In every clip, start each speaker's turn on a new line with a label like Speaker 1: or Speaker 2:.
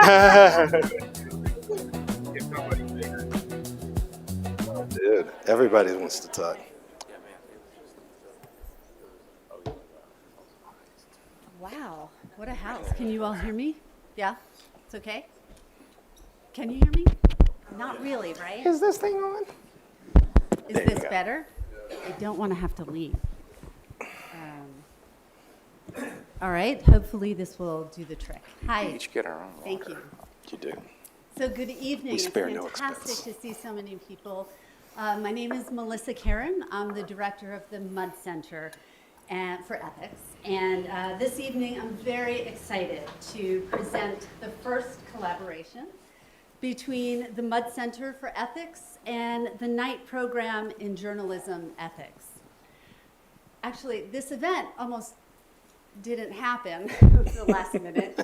Speaker 1: Dude, everybody wants to talk.
Speaker 2: Wow, what a house. Can you all hear me? Yeah? It's okay? Can you hear me? Not really, right?
Speaker 1: Is this thing on?
Speaker 2: Is
Speaker 1: There you
Speaker 2: this
Speaker 1: go.
Speaker 2: better? I don't want to have to leave. All right, hopefully this will do the trick. Hi.
Speaker 3: Each get our own
Speaker 2: Thank
Speaker 3: water.
Speaker 2: you.
Speaker 1: You do.
Speaker 2: So good evening.
Speaker 1: We spare
Speaker 2: It's
Speaker 1: no
Speaker 2: fantastic
Speaker 1: expense.
Speaker 2: to see so many people. My name is Melissa Karen. I'm the director of the Mudd Center for Ethics. And this evening, I'm very excited to present the first collaboration between the Mudd Center for Ethics and the Knight Program in Journalism Ethics. Actually, this event almost didn't happen at the last minute.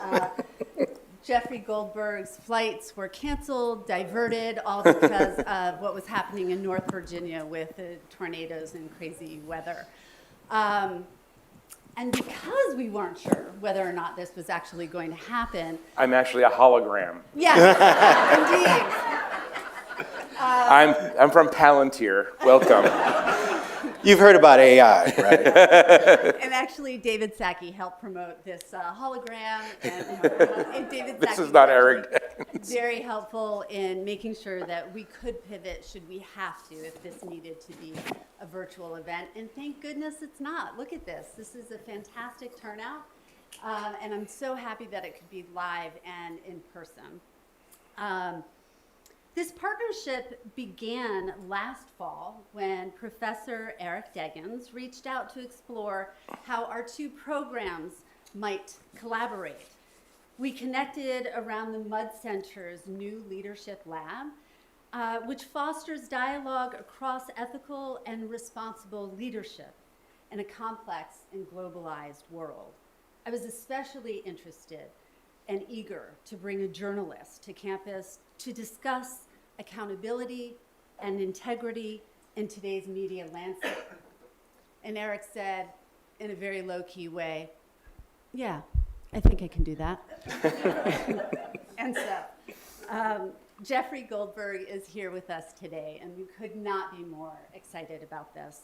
Speaker 2: Jeffrey Goldberg's flights were canceled, diverted, all because of what was happening in North Virginia with the tornadoes and crazy weather. And because we weren't sure whether or not this was actually going to happen.
Speaker 3: I'm actually a hologram.
Speaker 2: Yes, indeed.
Speaker 3: I'm from Palantir. Welcome.
Speaker 1: You've heard about AI, right?
Speaker 2: And actually, David Sacchi helped promote this hologram. And David
Speaker 3: This
Speaker 2: Sacchi
Speaker 3: is not
Speaker 2: was
Speaker 3: Eric
Speaker 2: actually very helpful in making sure that we could pivot should we have to, if this needed to be a virtual event. And thank goodness it's not. Look at this. This is a fantastic turnout. And I'm so happy that it could be live and in person. This partnership began last fall when Professor Eric Deggans reached out to explore how our two programs might collaborate. We connected around the Mudd Center's new leadership lab, which fosters dialogue across ethical and responsible leadership in a complex and globalized world. I was especially interested and eager to bring a journalist to campus to discuss accountability and integrity in today's media landscape. And Eric said, in a very low-key way, yeah, I think I can do that. And so, Jeffrey Goldberg is here with us today, and we could not be more excited about this.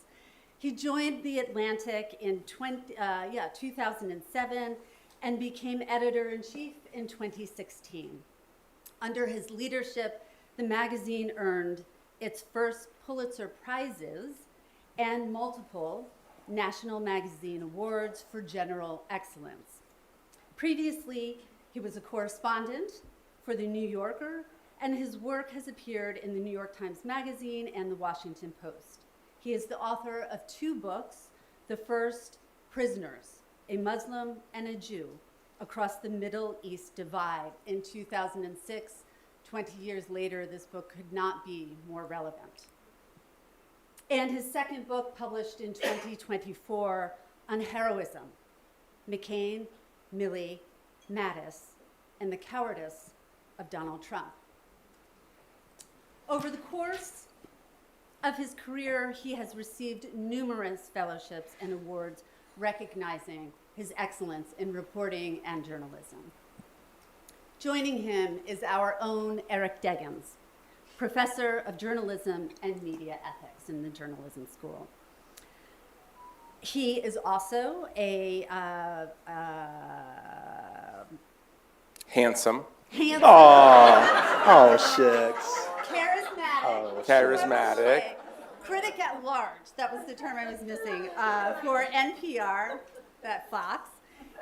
Speaker 2: He joined The Atlantic in 2007 and became editor-in-chief in 2016. Under his leadership, the magazine earned its first Pulitzer Prizes and multiple National Magazine Awards for general excellence. Previously, he was a correspondent for The New Yorker, and his work has appeared in the New York Times Magazine and the Washington Post. He is the author of two books, the first, Prisoners, a Muslim and a Jew Across the Middle East Divide in 2006. 20 years later, this book could not be more relevant. And his second book, published in 2024, on heroism, McCain, Milley, Mattis, and the cowardice of Donald Trump. Over the course of his career, he has received numerous fellowships and awards recognizing his excellence in reporting and journalism. Joining him is our own Eric Deggans, Professor of Journalism and Media Ethics in the Journalism School. He is also a
Speaker 3: Handsome.
Speaker 1: Oh, shucks.
Speaker 3: Charismatic.
Speaker 2: Critic at large, that was the term I was missing, for NPR, that Fox,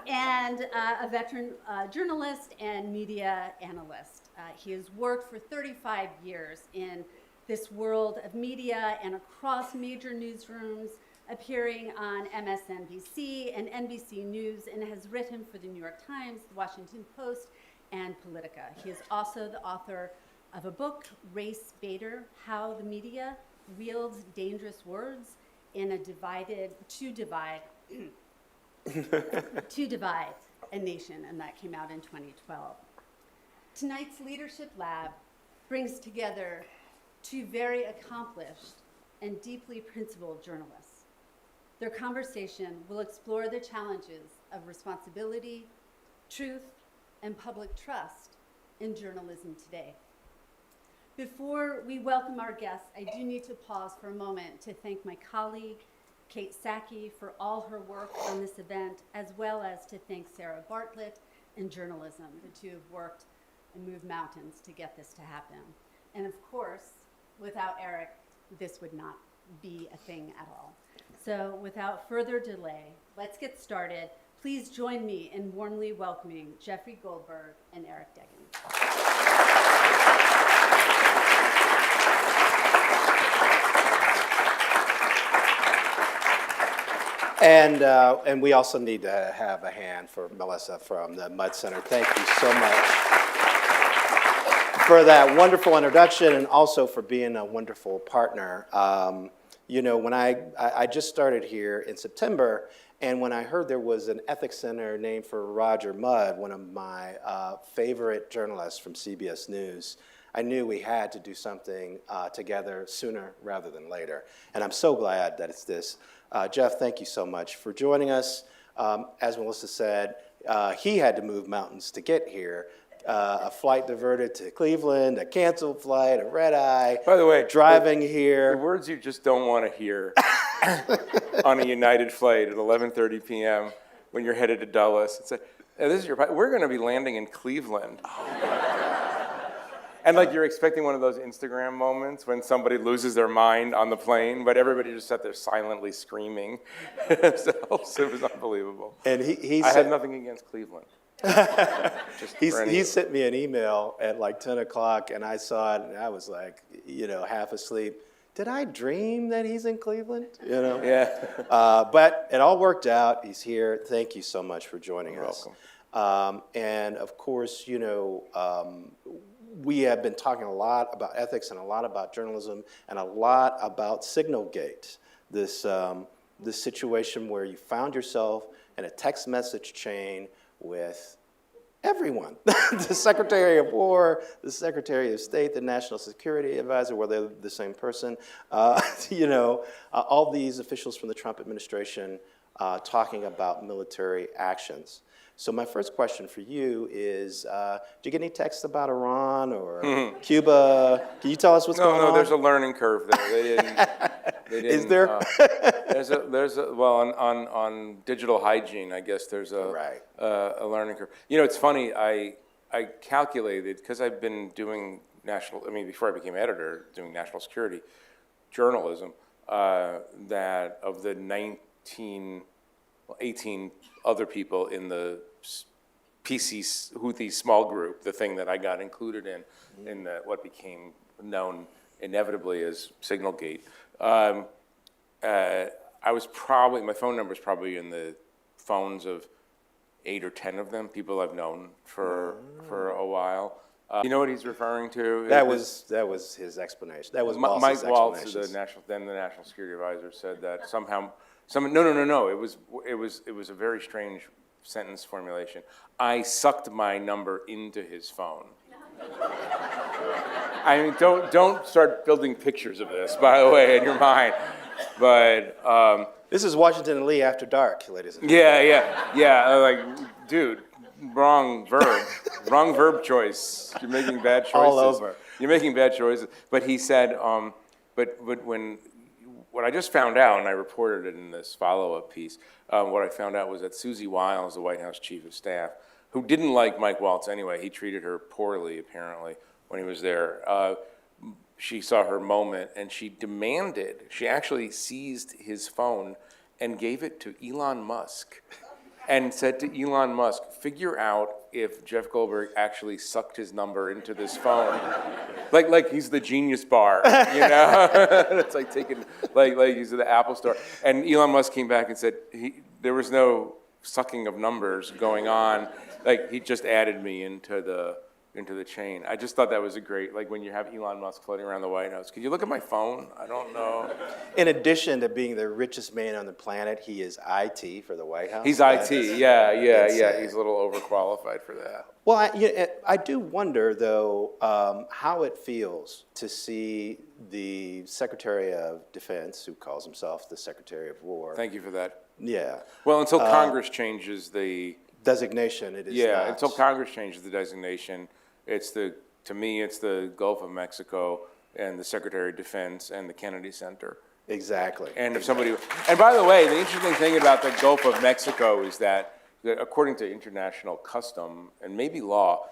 Speaker 2: and a veteran journalist and media analyst. He has worked for 35 years in this world of media and across major newsrooms, appearing on MSNBC and NBC News, and has written for the New York Times, the Washington Post, and Politica. He is also the author of a book, Race Baiter, How the Media Wields Dangerous Words in a to divide a nation, and that came out in 2012. Tonight's Leadership Lab brings together two very accomplished and deeply principled journalists. Their conversation will explore the challenges of responsibility, truth, and public trust in journalism today. Before we welcome our guests, I do need to pause for a moment to thank my colleague, Kate Sacchi, for all her work on this event, as well as to thank Sarah Bartlett in journalism, the two have worked and moved mountains to get this to happen. And of course, without Eric, this would not be a thing at all. So without further delay, let's get started. Please join me in warmly welcoming Jeffrey Goldberg and Eric Deggans.
Speaker 1: And we also need to have a hand for Melissa from the Mudd Center. Thank you so much for that wonderful introduction and also for being a wonderful partner. You know, when I just started here in September, and when I heard there was an ethics center named for Roger Mudd, one of my favorite journalists from CBS News, I knew we had to do something together sooner rather than later. And I'm so glad that it's this. Jeff, thank you so much for joining us. As Melissa said, he had to move mountains to get here. A flight diverted to Cleveland, a canceled flight, a red eye.
Speaker 3: By the way,
Speaker 1: driving
Speaker 3: the
Speaker 1: here.
Speaker 3: words you just don't want to hear on a United flight at 11:30 p.m. when you're headed to Dulles. It's like, this is your. We're going to be landing in Cleveland. And like you're expecting one of those Instagram moments when somebody loses their mind on the plane, but everybody just sat there silently screaming. So it was unbelievable.
Speaker 1: And he
Speaker 3: I
Speaker 1: said,
Speaker 3: had nothing against Cleveland.
Speaker 1: he sent me an email at like 10 o'clock, and I saw it, and I was like, you know, half asleep. Did I dream that he's in Cleveland? You know?
Speaker 3: Yeah.
Speaker 1: But it all worked out. He's here. Thank you so much for joining
Speaker 3: You're
Speaker 1: us.
Speaker 3: welcome.
Speaker 1: And of course, you know, we have been talking a lot about ethics and a lot about journalism and a lot about Signalgate, this situation where you found yourself in a text message chain with everyone, the Secretary of War, the Secretary of State, the National Security Advisor, were they the same person? You know, all these officials from the Trump administration talking about military actions. So my first question for you is, do you get any texts about Iran or Cuba? Can you tell us what's going on?
Speaker 3: No, there's a learning curve there. They didn't.
Speaker 1: Is there?
Speaker 3: There's a well on digital hygiene. I guess there's a learning curve. You know, it's funny. I calculated because I've been doing before I became editor, doing national security journalism. That of the 18 other people in the PC Houthi small group, the thing that I got included in what became known inevitably as Signalgate. I was probably, my phone number is probably in the phones of 8 or 10 of them, people I've known for a while. You know what he's referring to?
Speaker 1: That was his explanation. That was
Speaker 3: Mike Waltz,
Speaker 1: explanations.
Speaker 3: the national security advisor, said that somehow. No. It was a very strange sentence formulation. I sucked my number into his phone. I mean, don't start building pictures of this, by the way, in your mind. But
Speaker 1: this is Washington and Lee after dark, ladies and gentlemen.
Speaker 3: yeah. Like, dude, wrong verb choice. You're making bad choices.
Speaker 1: All over.
Speaker 3: You're making bad choices. But he said, but when. What I just found out, and I reported it in this follow-up piece, what I found out was that Susie Wiles, the White House chief of staff, who didn't like Mike Waltz anyway, he treated her poorly, apparently, when he was there. She saw her moment, and she actually seized his phone and gave it to Elon Musk and said to Elon Musk, figure out if Jeff Goldberg actually sucked his number into this phone. like he's the Genius Bar, you know? It's like taking, like he's at the Apple Store. And Elon Musk came back and said there was no sucking of numbers going on. Like, he just added me into the chain. I just thought that was a great, like when you have Elon Musk floating around the White House. Could you look at my phone? I don't know.
Speaker 1: In addition to being the richest man on the planet, he is IT for the White House.
Speaker 3: He's IT, yeah. He's a little overqualified for that.
Speaker 1: Well, I do wonder, though, how it feels to see the Secretary of Defense, who calls himself the Secretary of War.
Speaker 3: Thank you for that.
Speaker 1: Yeah.
Speaker 3: Well, until Congress changes the
Speaker 1: designation, it is
Speaker 3: yeah,
Speaker 1: not.
Speaker 3: until Congress changes the designation, To me, it's the Gulf of Mexico and the Secretary of Defense and the Kennedy Center.
Speaker 1: Exactly.
Speaker 3: And and by the way, the interesting thing about the Gulf of Mexico is that according to international custom and maybe law,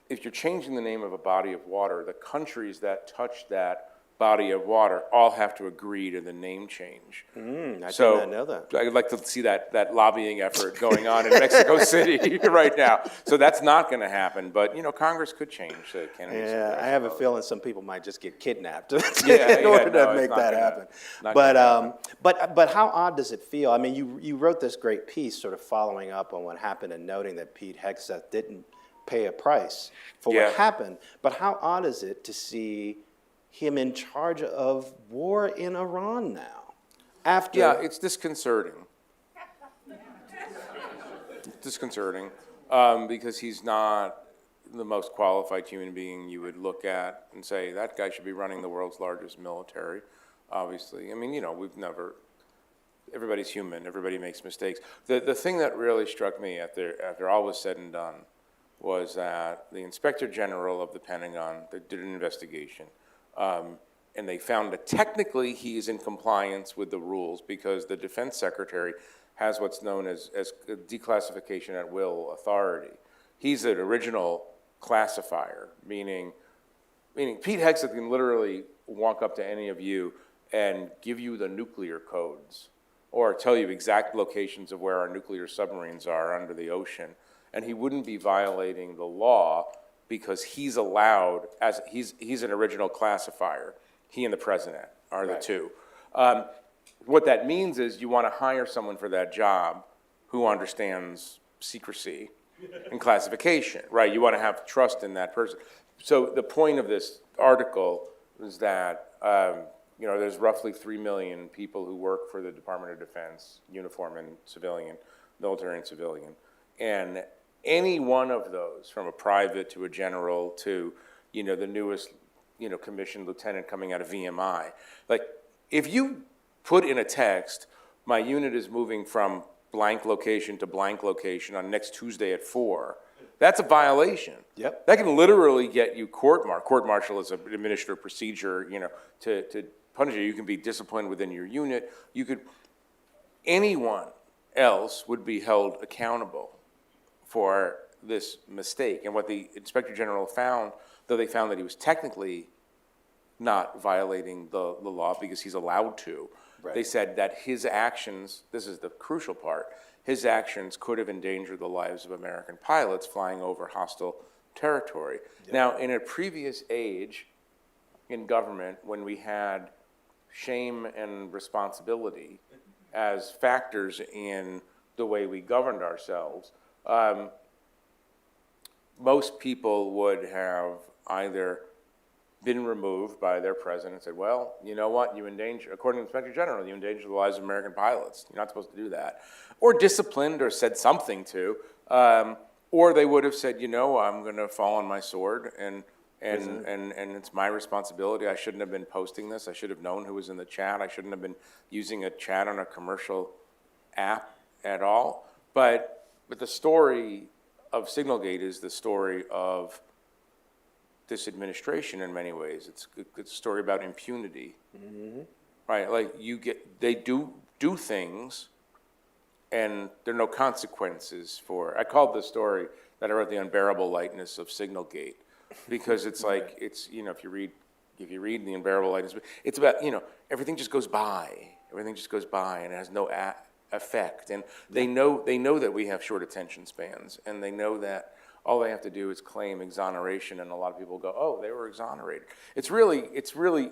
Speaker 3: if you're changing the name of a body of water, the countries that touch that body of water all have to agree to the name change.
Speaker 1: I did not know that.
Speaker 3: I'd like to see that lobbying effort going on in Mexico City right now. So that's not going to happen, but Congress could change the Kennedy Center.
Speaker 1: Yeah, I have a feeling some people might just get kidnapped
Speaker 3: Yeah,
Speaker 1: in order
Speaker 3: no,
Speaker 1: to make that happen. But how odd does it feel? I mean, you wrote this great piece sort of following up on what happened and noting that Pete Hegseth didn't pay a price for what happened. But how odd is it to see him in charge of war in Iran now?
Speaker 3: It's disconcerting. Because he's not the most qualified human being you would look at and say, that guy should be running the world's largest military, obviously. I mean, everybody's human, everybody makes mistakes. The thing that really struck me after all was said and done was that the Inspector General of the Pentagon did an investigation, and they found that technically he is in compliance with the rules because the Defense Secretary has what's known as declassification at will authority. He's an original classifier, meaning Pete Hegseth can literally walk up to any of you and give you the nuclear codes or tell you exact locations of where our nuclear submarines are under the ocean, and he wouldn't be violating the law because he's allowed, as he's an original classifier. He and the president are the two. What that means is you want to hire someone for that job who understands secrecy and classification, right? You want to have trust in that person. So the point of this article is that there's roughly 3 million people who work for the Department of Defense, uniform and civilian, military and civilian, and any one of those, from a private to a general to the newest commissioned lieutenant coming out of VMI, like if you put in a text, my unit is moving from blank location to blank location on next Tuesday at 4, that's a violation.
Speaker 1: Yep.
Speaker 3: That can literally get you court-martial is an administrative procedure, to punish you. You can be disciplined within your unit. Anyone else would be held accountable for this mistake. And what the Inspector General found, though they found that he was technically not violating the law because he's allowed to, they said that his actions, this is the crucial part, his actions could have endangered the lives of American pilots flying over hostile territory. Now, in a previous age in government, when we had shame and responsibility as factors in the way we governed ourselves, most people would have either been removed by their president and said, well, you know what, according to the Inspector General, you endanger the lives of American pilots. You're not supposed to do that. Or disciplined or said something to. Or they would have said, I'm going to fall on my sword and it's my responsibility. I shouldn't have been posting this. I should have known who was in the chat. I shouldn't have been using a chat on a commercial app at all. But the story of Signalgate is the story of this administration in many ways. It's a story about impunity, right? Like they do things, and there are no consequences for. I called the story that I wrote "The Unbearable Lightness of Signalgate," because it's like if you read "The Unbearable Lightness," it's about everything just goes by. Everything just goes by, and it has no effect. And they know that we have short attention spans, and they know that all they have to do is claim exoneration, and a lot of people go, "Oh, they were exonerated." It's really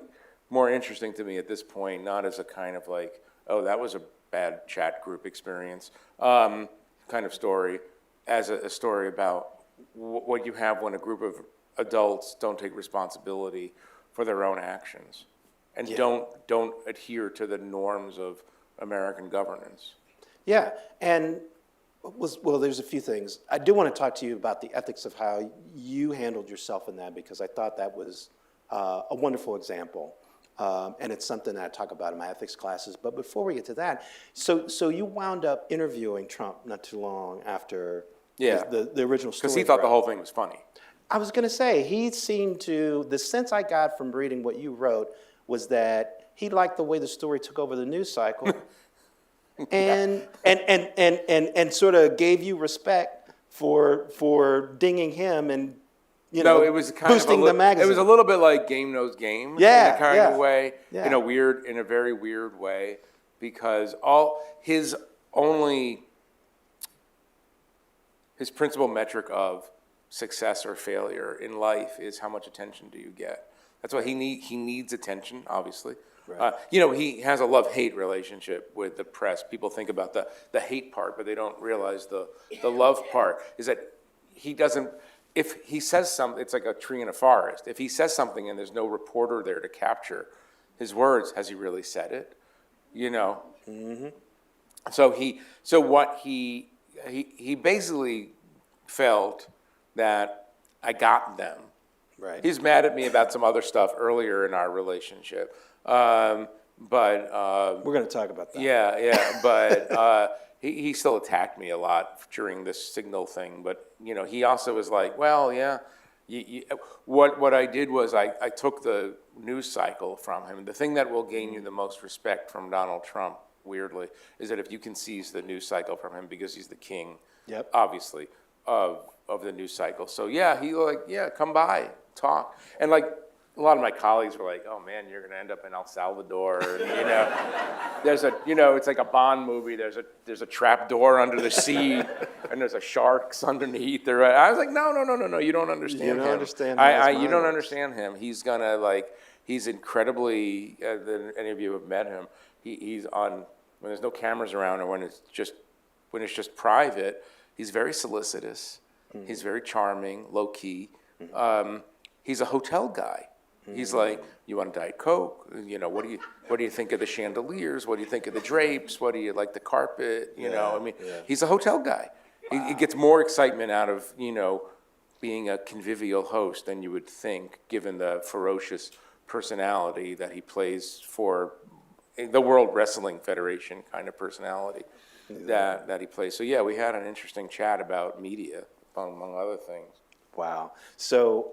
Speaker 3: more interesting to me at this point, not as a kind of like, "Oh, that was a bad chat group experience," kind of story, as a story about what you have when a group of adults don't take responsibility for their own actions and don't adhere to the norms of American governance.
Speaker 1: Yeah, and there's a few things. I do want to talk to you about the ethics of how you handled yourself in that, because I thought that was a wonderful example, and it's something that I talk about in my ethics classes. But before we get to that, so you wound up interviewing Trump not too long after the original story.
Speaker 3: Because he thought the whole thing was funny.
Speaker 1: I was going to say, he seemed to, the sense I got from reading what you wrote was that he liked the way the story took over the news cycle and sort of gave you respect for dinging him and,
Speaker 3: No, it was kind
Speaker 1: boosting
Speaker 3: of
Speaker 1: the magazine.
Speaker 3: It was a little bit like Game Knows Game
Speaker 1: Yeah,
Speaker 3: in a kind of way,
Speaker 1: yeah.
Speaker 3: in a very weird way, because his principal metric of success or failure in life is how much attention do you get. That's why he needs attention, obviously.
Speaker 1: Right.
Speaker 3: He has a love-hate relationship with the press. People think about the hate part, but they don't realize the love part is that he doesn't. If he says something, it's like a tree in a forest. If he says something and there's no reporter there to capture his words, has he really said it? Mm-hmm. So he basically felt that I got them.
Speaker 1: Right.
Speaker 3: He's mad at me about some other stuff earlier in our relationship, but
Speaker 1: We're going to talk about that.
Speaker 3: yeah. But he still attacked me a lot during this Signal thing. But he also was like, well, yeah. What I did was I took the news cycle from him. The thing that will gain you the most respect from Donald Trump, weirdly, is that if you can seize the news cycle from him because he's the king,
Speaker 1: Yep.
Speaker 3: obviously, of the news cycle. So yeah, come by, talk. And like a lot of my colleagues were like, oh man, you're gonna end up in El Salvador. And, there's it's like a Bond movie. There's a trap door under the sea, and there's a sharks underneath. I was like, no, you don't understand him.
Speaker 1: You don't understand how his
Speaker 3: You
Speaker 1: mind
Speaker 3: don't
Speaker 1: works.
Speaker 3: understand him. He's gonna he's incredibly, any of you have met him, he's on, when there's no cameras around or when it's just private, he's very solicitous. Mm-hmm. He's very charming, low key. Mm-hmm. He's a hotel guy. Mm-hmm. He's like, you want a Diet Coke? What do you think of the chandeliers? What do you think of the drapes? What do you like the carpet? He's a hotel guy. Wow. He gets more excitement out of, being a convivial host than you would think, given the ferocious personality that he plays for the World Wrestling Federation kind of personality that he plays. So yeah, we had an interesting chat about media, among other things.
Speaker 1: Wow. So,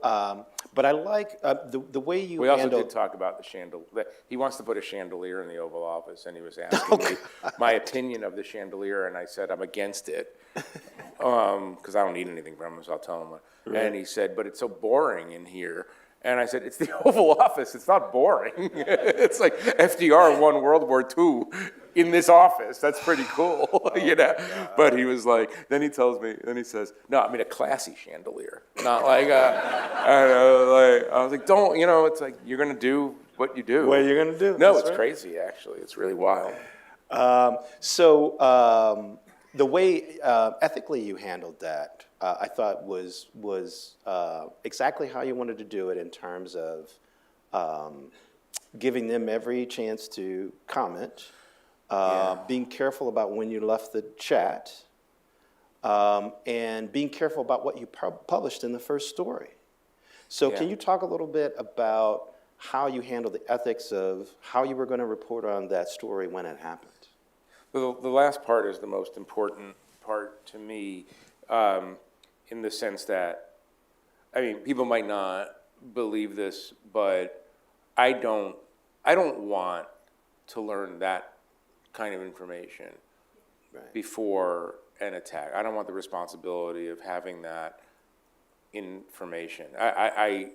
Speaker 1: but I like the way you
Speaker 3: We also
Speaker 1: handled.
Speaker 3: did talk about the chandelier. He wants to put a chandelier in the Oval Office, and he was asking me my opinion of the chandelier, and I said I'm against it because I don't need anything from him, so I'll tell him. Right. And he said, but it's so boring in here. And I said, it's the Oval Office. It's not boring. It's like FDR won World War II in this office. That's pretty cool, But he was like, then he says, no, I mean a classy chandelier, not like I was like, don't, it's like you're gonna do what you do.
Speaker 1: What you're gonna do?
Speaker 3: No,
Speaker 1: That's
Speaker 3: it's
Speaker 1: right.
Speaker 3: crazy. Actually, it's really wild.
Speaker 1: The way ethically you handled that, I thought was exactly how you wanted to do it in terms of giving them every chance to comment, being careful about when you left the chat, and being careful about what you published in the first story. So can you talk a little bit about how you handled the ethics of how you were going to report on that story when it happened?
Speaker 3: Well, the last part is the most important part to me, in the sense that, people might not believe this, but I don't want to learn that kind of information before an attack. I don't want the responsibility of having that information. I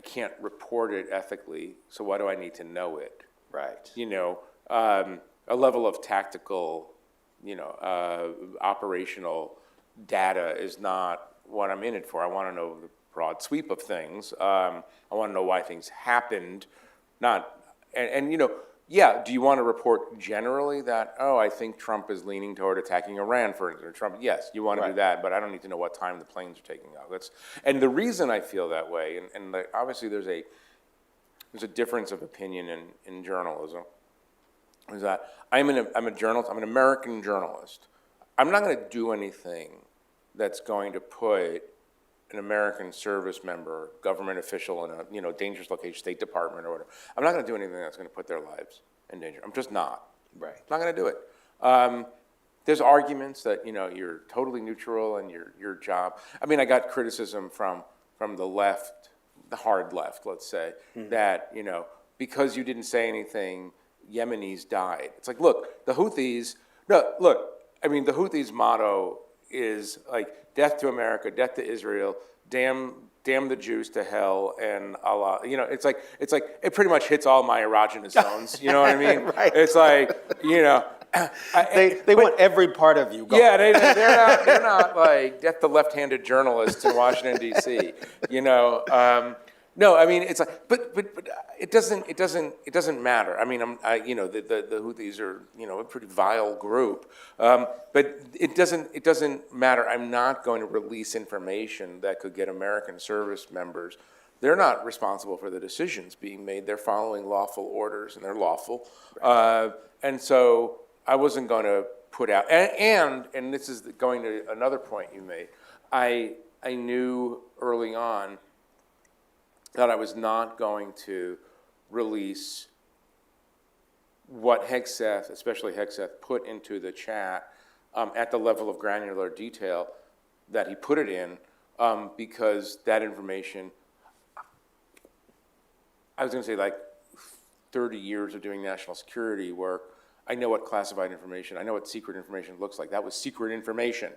Speaker 3: can't report it ethically, so why do I need to know it?
Speaker 1: Right.
Speaker 3: A level of tactical, operational data is not what I'm in it for. I want to know the broad sweep of things. I want to know why things happened, do you want to report generally that, I think Trump is leaning toward attacking Iran, for instance, Trump, yes, you want to do that, but I don't need to know what time the planes are taking off. And the reason I feel that way, obviously there's a difference of opinion in journalism, is that I'm a journalist, I'm an American journalist. I'm not going to do anything that's going to put an American service member, government official in a dangerous location, State Department or whatever. I'm not going to do anything that's going to put their lives in danger. I'm just not.
Speaker 1: Right.
Speaker 3: I'm not going to do it. there's arguments that, you're totally neutral in your job. I mean, I got criticism from the left, the hard left, let's say, that, because you didn't say anything, Yemenis died. It's like, look, the Houthis motto is like death to America, death to Israel, damn the Jews to hell, and Allah. It's like it pretty much hits all my erogenous zones. You know what I mean?
Speaker 1: Right.
Speaker 3: It's like,
Speaker 1: They want every part of you gone.
Speaker 3: yeah, they're not like death to left-handed journalists in Washington D.C. No, I mean it's like, but it doesn't matter. I mean, the Houthis are a pretty vile group, but it doesn't matter. I'm not going to release information that could get American service members. They're not responsible for the decisions being made. They're following lawful orders, and they're lawful. Right. And so I wasn't going to put out. And this is going to another point you made. I knew early on that I was not going to release what Hegseth, especially Hegseth, put into the chat at the level of granular detail that he put it in, because that information, I was going to say like 30 years of doing national security work, I know what classified information, I know what secret information looks like. That was secret information.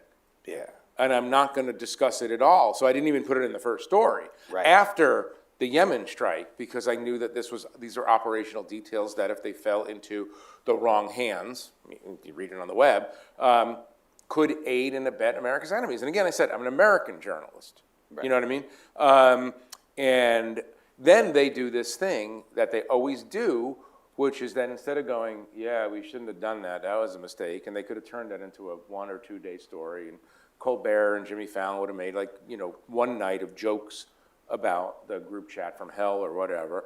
Speaker 1: Yeah.
Speaker 3: And I'm not going to discuss it at all. So I didn't even put it in the first story.
Speaker 1: Right.
Speaker 3: After the Yemen strike, because I knew that these are operational details that if they fell into the wrong hands, you read it on the web, could aid and abet America's enemies. And again, I said, I'm an American journalist. Right. You know what I mean? And then they do this thing that they always do, which is that instead of going, yeah, we shouldn't have done that, that was a mistake, and they could have turned that into a 1 or 2 day story, and Colbert and Jimmy Fallon would have made one night of jokes about the group chat from hell or whatever.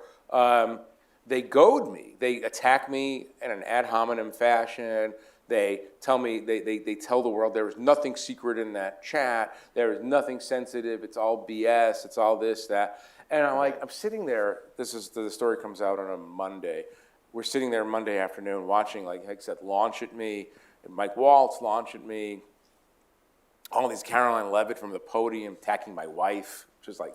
Speaker 3: They goad me. They attack me in an ad hominem fashion. They tell me, they tell the world there is nothing secret in that chat. There is nothing sensitive. It's all BS. It's all this, that. And I'm sitting there. The story comes out on a Monday. We're sitting there Monday afternoon watching Hegseth launch at me, and Mike Waltz launch at me. All these Caroline Levitt from the podium attacking my wife, which is like,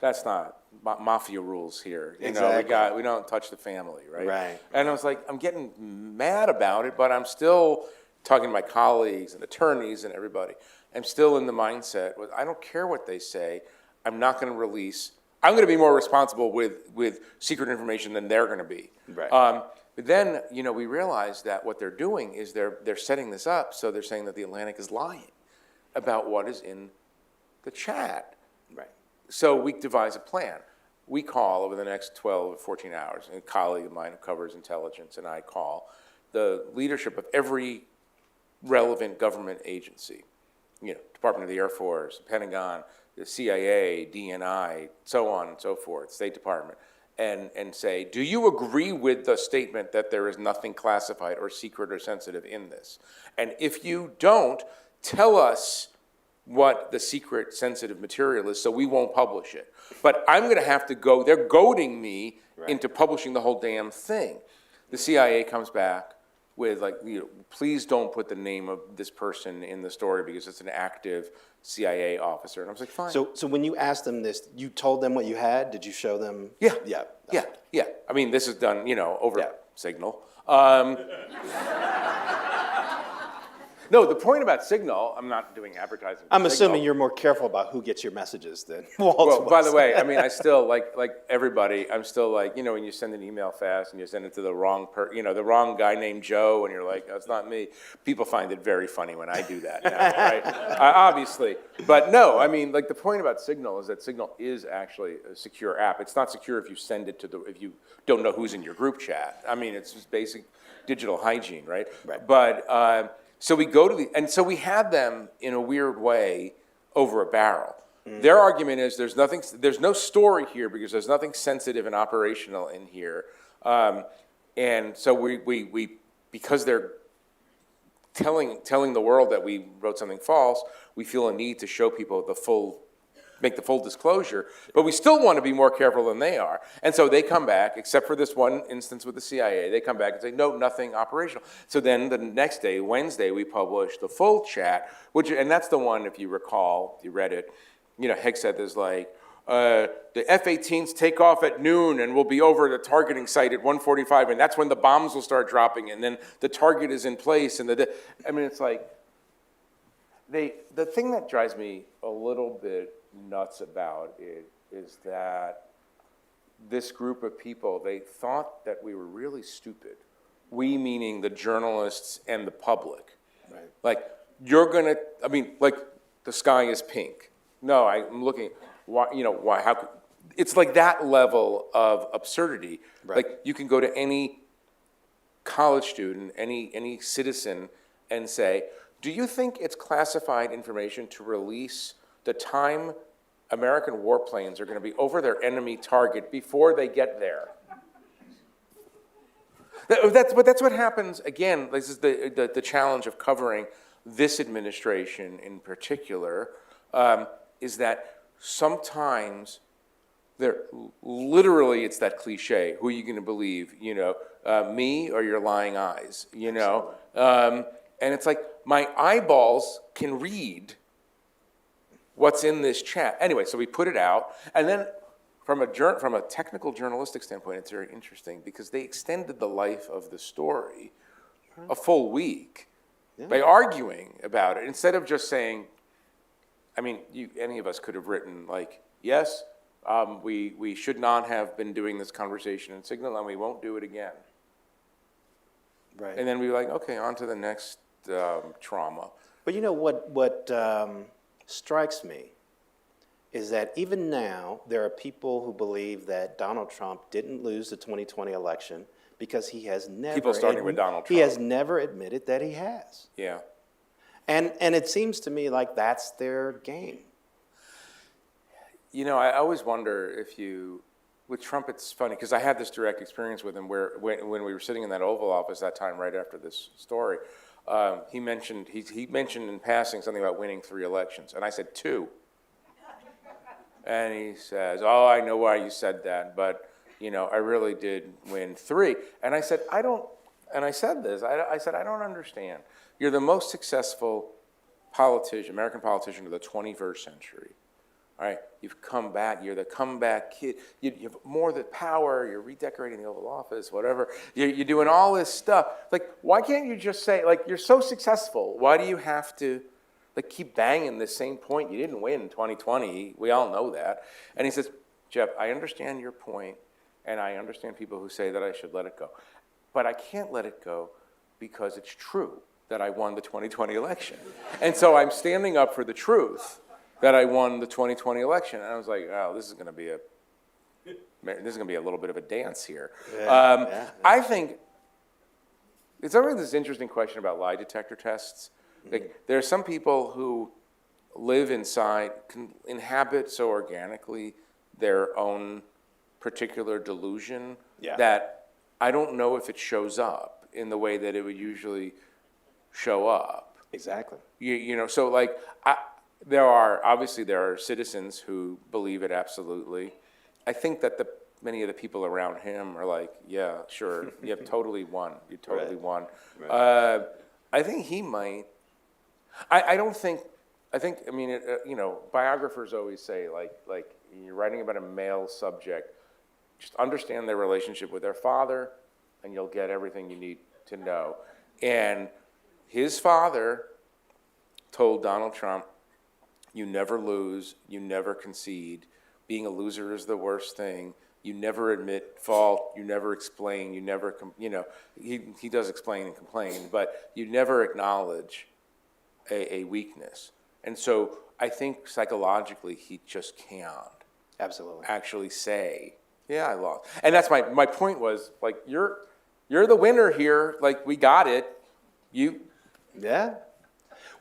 Speaker 3: that's not mafia rules here.
Speaker 1: Exactly.
Speaker 3: We don't touch the family, right?
Speaker 1: Right.
Speaker 3: And I was like, I'm getting mad about it, but I'm still talking to my colleagues and attorneys and everybody. I'm still in the mindset with, I don't care what they say. I'm not going to release. I'm going to be more responsible with secret information than they're going to be.
Speaker 1: Right.
Speaker 3: But then, we realized that what they're doing is they're setting this up, so they're saying that the Atlantic is lying about what is in the chat.
Speaker 1: Right.
Speaker 3: So we devise a plan. We call over the next 12 or 14 hours, and a colleague of mine who covers intelligence and I call the leadership of every relevant government agency, Department of the Air Force, Pentagon, the CIA, DNI, so on and so forth, State Department, and say, do you agree with the statement that there is nothing classified or secret or sensitive in this? And if you don't, tell us what the secret sensitive material is so we won't publish it. But I'm going to have to go, they're goading me into publishing the whole damn thing. The CIA comes back with please don't put the name of this person in the story because it's an active CIA officer. And I was like, fine.
Speaker 1: So when you asked them this, you told them what you had? Did you show them?
Speaker 3: Yeah.
Speaker 1: Yeah.
Speaker 3: Yeah. I mean, this is done, over Signal. No, the point about Signal, I'm not doing advertising.
Speaker 1: I'm assuming you're more careful about who gets your messages than Walt
Speaker 3: Well,
Speaker 1: was.
Speaker 3: by the way, I mean, I still, like everybody, I'm still when you send an email fast and you send it to the wrong the wrong guy named Joe, and you're like, that's not me. People find it very funny when I do that now, right? Obviously. But no, I mean, the point about Signal is that Signal is actually a secure app. It's not secure if you send it if you don't know who's in your group chat. I mean, it's just basic digital hygiene, right?
Speaker 1: Right.
Speaker 3: But, so we go to and so we had them in a weird way over a barrel. Mm. Their argument is there's no story here because there's nothing sensitive and operational in here. And so we because they're telling the world that we wrote something false, we feel a need to show people the full make the full disclosure, but we still want to be more careful than they are. And so they come back, except for this one instance with the CIA, they come back and say, no, nothing operational. So then the next day, Wednesday, we publish the full chat, and that's the one, if you recall, if you read it, Higgs said there's like, the F-18s take off at noon and we'll be over the targeting site at 1:45, and that's when the bombs will start dropping, and then the target is in place, and it's like, the thing that drives me a little bit nuts about it is that this group of people, they thought that we were really stupid. We meaning the journalists and the public.
Speaker 1: Right.
Speaker 3: Like, like the sky is pink. No, I'm looking, why, how, it's like that level of absurdity.
Speaker 1: Right.
Speaker 3: Like, you can go to any college student, any citizen, and say, do you think it's classified information to release the time American warplanes are going to be over their enemy target before they get there? But that's what happens, again, this is the challenge of covering this administration in particular, is that sometimes literally it's that cliche, who are you going to believe, me or your lying eyes, and it's like, my eyeballs can read what's in this chat. Anyway, so we put it out, and then from a technical journalistic standpoint, it's very interesting because they extended the life of the story a full week by arguing about it, instead of just saying, any of us could have written like, yes, we should not have been doing this conversation in Signal, and we won't do it again.
Speaker 1: Right.
Speaker 3: And then we were like, okay, on to the next trauma.
Speaker 1: But what strikes me is that even now there are people who believe that Donald Trump didn't lose the 2020 election because he has never...
Speaker 3: People starting with Donald Trump.
Speaker 1: He has never admitted that he has.
Speaker 3: Yeah.
Speaker 1: And it seems to me like that's their game.
Speaker 3: I always wonder with Trump, it's funny, because I had this direct experience with him where when we were sitting in that Oval Office that time right after this story, he mentioned in passing something about winning 3 elections, and I said 2. And he says, oh, I know why you said that, but I really did win 3. And I said, I don't understand. You're the most successful American politician of the 21st century. All right, you've come back, you're the comeback kid, you have more than power, you're redecorating the Oval Office, whatever, you're doing all this stuff. Like, why can't you just say, like, you're so successful, why do you have to, like, keep banging the same point? You didn't win 2020, we all know that. And he says, Jeff, I understand your point, and I understand people who say that I should let it go. But I can't let it go because it's true that I won the 2020 election. And so I'm standing up for the truth that I won the 2020 election. And I was like, oh, this is going to be a little bit of a dance here. Yeah. I think it's always this interesting question about lie detector tests. Like, there are some people who live inside, can inhabit so organically their own particular delusion that I don't know if it shows up in the way that it would usually show up.
Speaker 1: Exactly.
Speaker 3: So like, there are citizens who believe it absolutely. I think that many of the people around him are like, yeah, sure, you have totally won. You totally won. Right. I think he might. Biographers always say, like you're writing about a male subject, just understand their relationship with their father, and you'll get everything you need to know. And his father told Donald Trump, you never lose, you never concede. Being a loser is the worst thing. You never admit fault, you never explain, he does explain and complain, but you never acknowledge a weakness. And so I think psychologically he just can't
Speaker 1: Absolutely.
Speaker 3: actually say, yeah, I lost. And that's my point was, like, you're the winner here, like, we got it.
Speaker 1: Yeah.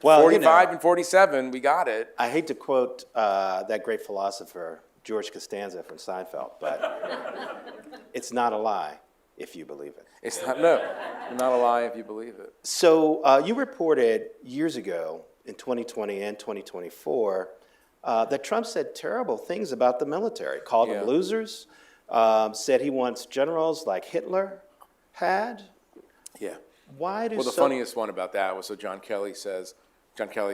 Speaker 1: Well,
Speaker 3: 45 and 47, we got it.
Speaker 1: I hate to quote that great philosopher, George Costanza from Seinfeld, but it's not a lie if you believe it.
Speaker 3: It's not a lie if you believe it.
Speaker 1: So you reported years ago in 2020 and 2024 that Trump said terrible things about the military, called them
Speaker 3: Yeah.
Speaker 1: losers, said he wants generals like Hitler had.
Speaker 3: Yeah.
Speaker 1: Why do
Speaker 3: Well, the
Speaker 1: so?
Speaker 3: funniest one about that was, so John Kelly,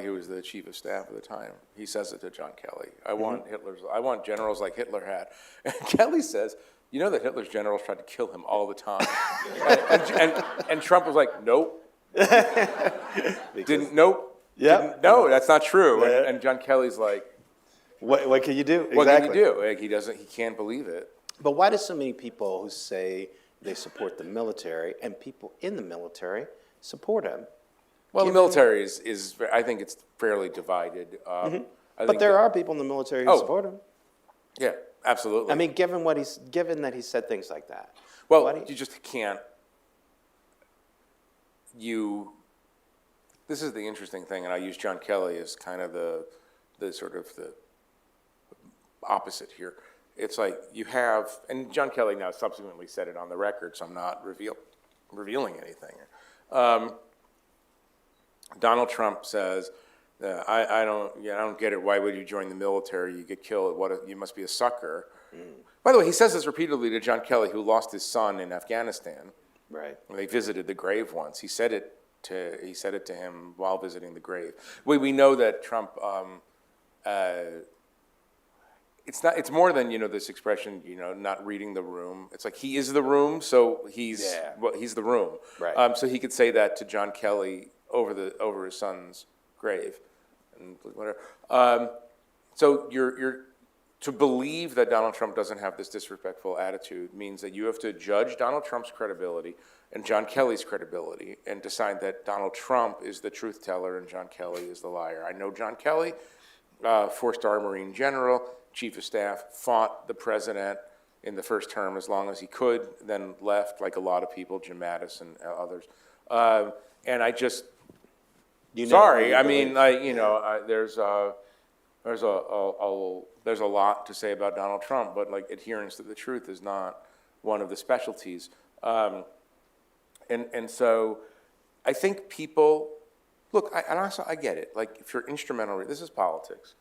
Speaker 3: who was the chief of staff at the time, he says it to John Kelly, I want generals like Hitler had. And Kelly says, you know that Hitler's generals tried to kill him all the time. and Trump was like, nope. Nope.
Speaker 1: Yep.
Speaker 3: No, that's not true.
Speaker 1: Yeah.
Speaker 3: And John Kelly's like,
Speaker 1: What can you do?
Speaker 3: what
Speaker 1: Exactly.
Speaker 3: can you do? Like, he can't believe it.
Speaker 1: But why do so many people who say they support the military and people in the military support him?
Speaker 3: Well, the military is I think it's fairly divided. I
Speaker 1: But
Speaker 3: think
Speaker 1: there
Speaker 3: that-
Speaker 1: are people in the military who
Speaker 3: Oh.
Speaker 1: support him.
Speaker 3: Yeah, absolutely.
Speaker 1: I mean, given that he said things like that.
Speaker 3: well,
Speaker 1: why do
Speaker 3: you just can't. This is the interesting thing, and I use John Kelly as kind of the sort of the opposite here. It's like you have, and John Kelly now subsequently said it on the record, so I'm not revealing anything. Donald Trump says, I don't get it. Why would you join the military? You get killed. You must be a sucker. By the way, he says this repeatedly to John Kelly, who lost his son in Afghanistan.
Speaker 1: Right.
Speaker 3: They visited the grave once. He said it to him while visiting the grave. We know that Trump. It's more than this expression. Not reading the room. It's like he is the room, so he's the room.
Speaker 1: Right.
Speaker 3: So he could say that to John Kelly over his son's grave, and whatever. So you're to believe that Donald Trump doesn't have this disrespectful attitude means that you have to judge Donald Trump's credibility and John Kelly's credibility and decide that Donald Trump is the truth teller and John Kelly is the liar. I know John Kelly, 4-star Marine general, chief of staff, fought the president in the first term as long as he could, then left like a lot of people, Jim Mattis and others. And I just, sorry, I mean, there's a lot to say about Donald Trump, but like adherence to the truth is not one of the specialties. And so I think people, look, I get it. Like if you're instrumental, this is politics.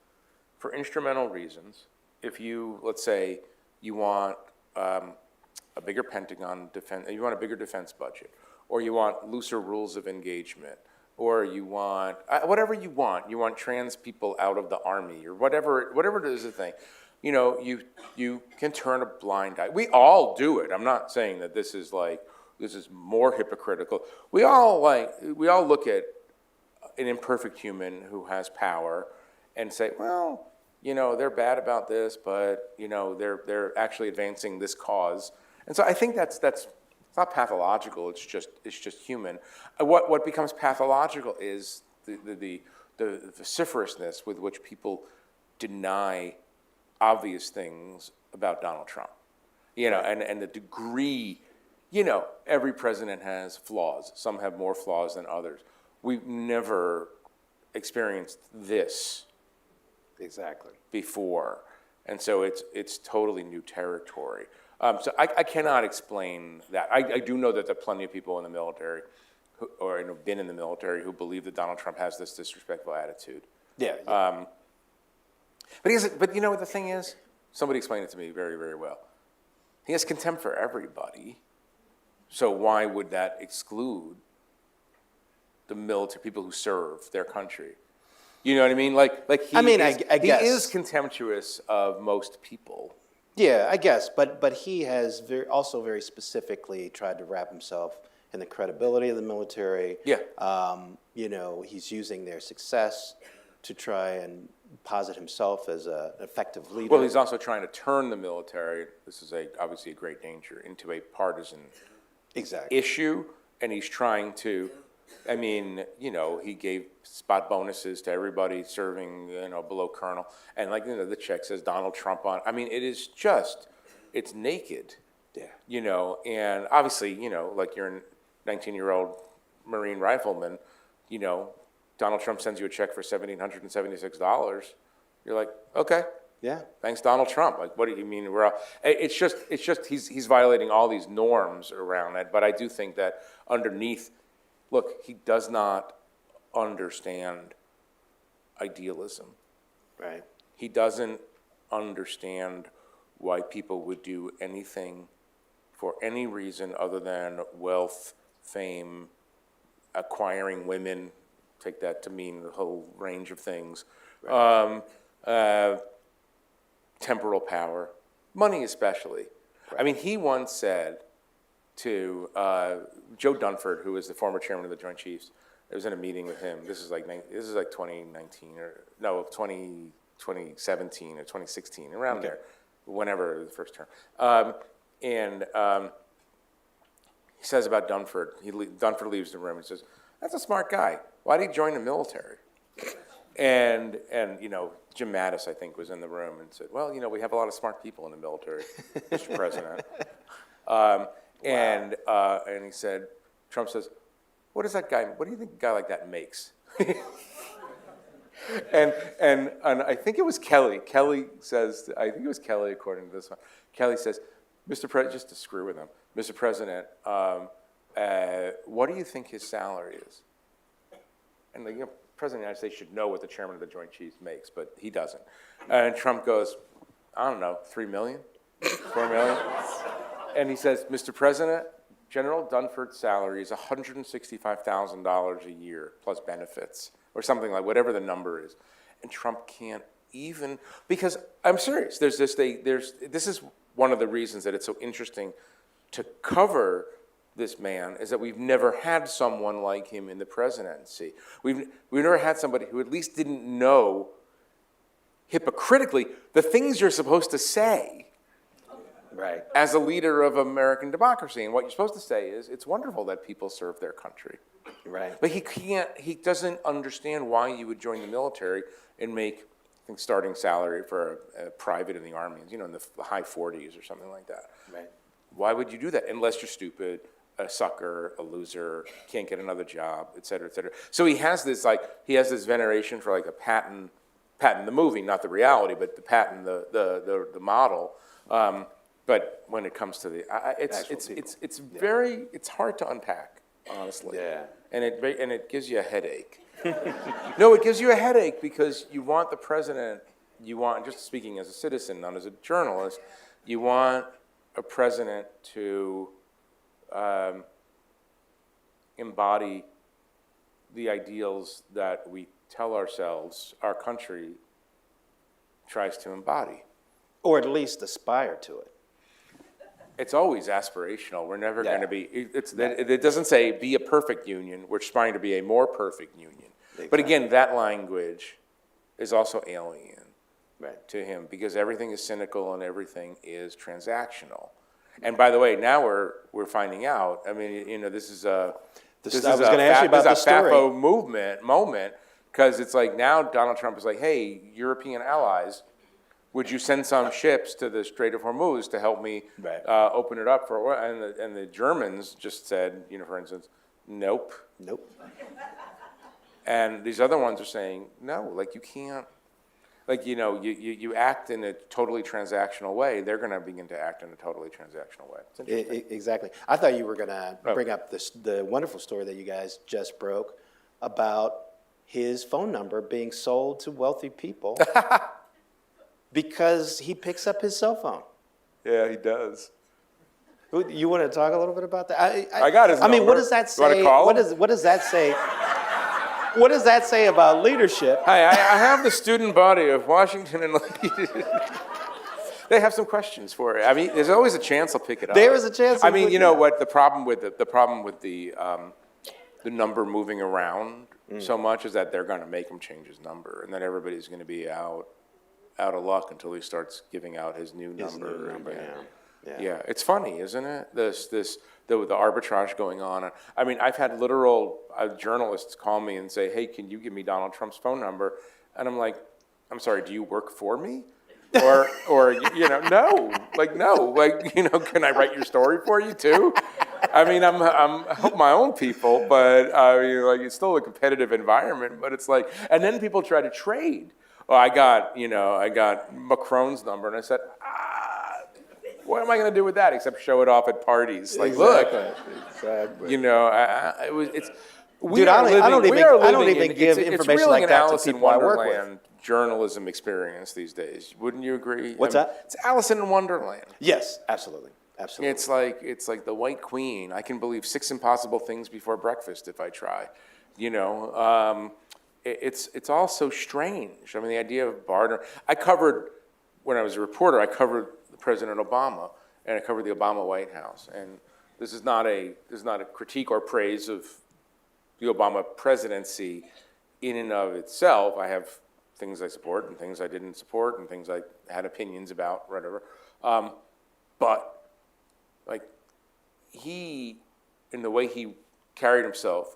Speaker 3: For instrumental reasons, if you, let's say, you want a bigger Pentagon defense, you want a bigger defense budget, or you want looser rules of engagement, or you want, whatever you want trans people out of the army, or whatever it is the thing, you can turn a blind eye. We all do it. I'm not saying that this is more hypocritical. We all look at an imperfect human who has power and say, well, they're bad about this, but they're actually advancing this cause. And so I think that's not pathological. It's just human. What becomes pathological is the vociferousness with which people deny obvious things about Donald Trump. And the degree. Every president has flaws. Some have more flaws than others. We've never experienced this
Speaker 1: Exactly.
Speaker 3: before, and so it's totally new territory. So I cannot explain that. I do know that there are plenty of people in the military, or have been in the military, who believe that Donald Trump has this disrespectful attitude.
Speaker 1: Yeah.
Speaker 3: But you know what the thing is? Somebody explained it to me very, very well. He has contempt for everybody. So why would that exclude the military, people who serve their country? You know what I mean?
Speaker 1: I guess.
Speaker 3: He is contemptuous of most people.
Speaker 1: Yeah, I guess, but he has also very specifically tried to wrap himself in the credibility of the military.
Speaker 3: Yeah.
Speaker 1: He's using their success to try and posit himself as an effective leader.
Speaker 3: Well, he's also trying to turn the military, this is obviously a great danger, into a partisan issue, and he's trying to, he gave spot bonuses to everybody serving, below colonel, and the check says Donald Trump on. It is just, it's naked.
Speaker 1: Yeah.
Speaker 3: And obviously, like you're a 19-year-old Marine rifleman, Donald Trump sends you a check for $1,776. You're like, okay.
Speaker 1: Yeah.
Speaker 3: Thanks, Donald Trump. Like, what do you mean? It's just he's violating all these norms around that. But I do think that underneath, look, he does not understand idealism.
Speaker 1: Right.
Speaker 3: he doesn't understand why people would do anything for any reason other than wealth, fame, acquiring women, take that to mean the whole range of things, temporal power, money especially. I mean, he once said to Joe Dunford, who was the former chairman of the Joint Chiefs, I was in a meeting with him. This is like 2019 or no, 2017 or 2016, around there, whenever the first term. He says about Dunford, Dunford leaves the room and says, "That's a smart guy. Why did he join the military?" And Jim Mattis, I think, was in the room and said, "Well, we have a lot of smart people in the military, Mr. President." And he said, Trump says, what do you think a guy like that makes?" and I think it was Kelly. Kelly says, I think it was Kelly, according to this one. Kelly says, "Mr. President," just to screw with him, "Mr. President, what do you think his salary is?" And the President of the United States should know what the chairman of the Joint Chiefs makes, but he doesn't. And Trump goes, "I don't know, 3 million, 4 million?" And he says, "Mr. President, General Dunford's salary is $165,000 a year plus benefits," or something like whatever the number is. And Trump can't even, because I'm serious. This is one of the reasons that it's so interesting to cover this man, is that we've never had someone like him in the presidency. We've never had somebody who at least didn't know hypocritically the things you're supposed to say.
Speaker 1: Right.
Speaker 3: As a leader of American democracy. And what you're supposed to say is, it's wonderful that people serve their country.
Speaker 1: Right.
Speaker 3: But he doesn't understand why you would join the military and make, I think, starting salary for a private in the Army, in the high 40s or something like that.
Speaker 1: Right.
Speaker 3: Why would you do that? Unless you're stupid, a sucker, a loser, can't get another job, et cetera, et cetera. So he has this veneration for like a Patton the movie, not the reality, but the Patton, the model. But when it comes to it's hard to unpack, honestly.
Speaker 1: Yeah.
Speaker 3: And it gives you a headache. No, it gives you a headache because you want the president. Just speaking as a citizen, not as a journalist, you want a president to embody the ideals that we tell ourselves our country tries to embody.
Speaker 1: Or at least aspire to it.
Speaker 3: It's always aspirational. We're never going to be, it doesn't say be a perfect union. We're trying to be a more perfect union. Exactly. But again, that language is also alien to him because everything is cynical and everything is transactional. And by the way, now we're finding out, I mean, this is a FAFO moment, because it's like now Donald Trump is like, hey, European allies, would you send some ships to the Strait of Hormuz to help me open it up for? And the Germans just said, for instance, nope. And these other ones are saying, no, like you can't, you act in a totally transactional way. They're going to begin to act in a totally transactional way. It's interesting.
Speaker 1: Exactly. I thought you were going to bring up the wonderful story that you guys just broke about his phone number being sold to wealthy people. Because he picks up his cell phone.
Speaker 3: Yeah, he does.
Speaker 1: You want to talk a little bit about that?
Speaker 3: I got his number.
Speaker 1: I mean, what does that say?
Speaker 3: You want to call him?
Speaker 1: What does that say? What does that say about leadership?
Speaker 3: Hi, I have the student body of Washington and they have some questions for it. I mean, there's always a chance I'll pick it up.
Speaker 1: There is a chance.
Speaker 3: I mean, you know what? The problem with the number moving around so much is that they're going to make him change his number, and then everybody's going to be out of luck until he starts giving out his new number. Yeah, it's funny, isn't it? The arbitrage going on. I mean, I've had literal journalists call me and say, "Hey, can you give me Donald Trump's phone number?" And I'm like, "I'm sorry, do you work for me?" Or no, can I write your story for you too? I mean, I help my own people, but it's still a competitive environment. But it's like, and then people try to trade. Well, I got Macron's number, and I said, what am I going to do with that except show it off at parties? Like,
Speaker 1: exactly.
Speaker 3: We are living
Speaker 1: give information like that to people I work with.
Speaker 3: journalism experience these days. Wouldn't you agree?
Speaker 1: What's
Speaker 3: I mean,
Speaker 1: that?
Speaker 3: It's Alice in Wonderland.
Speaker 1: Yes, absolutely, absolutely.
Speaker 3: It's like the White Queen. I can believe 6 impossible things before breakfast if I try. You know, it's all so strange. I mean, the idea of barter. When I was a reporter, I covered President Obama, and I covered the Obama White House. And this is not a critique or praise of the Obama presidency in and of itself. I have things I support and things I didn't support and things I had opinions about, whatever. But like in the way he carried himself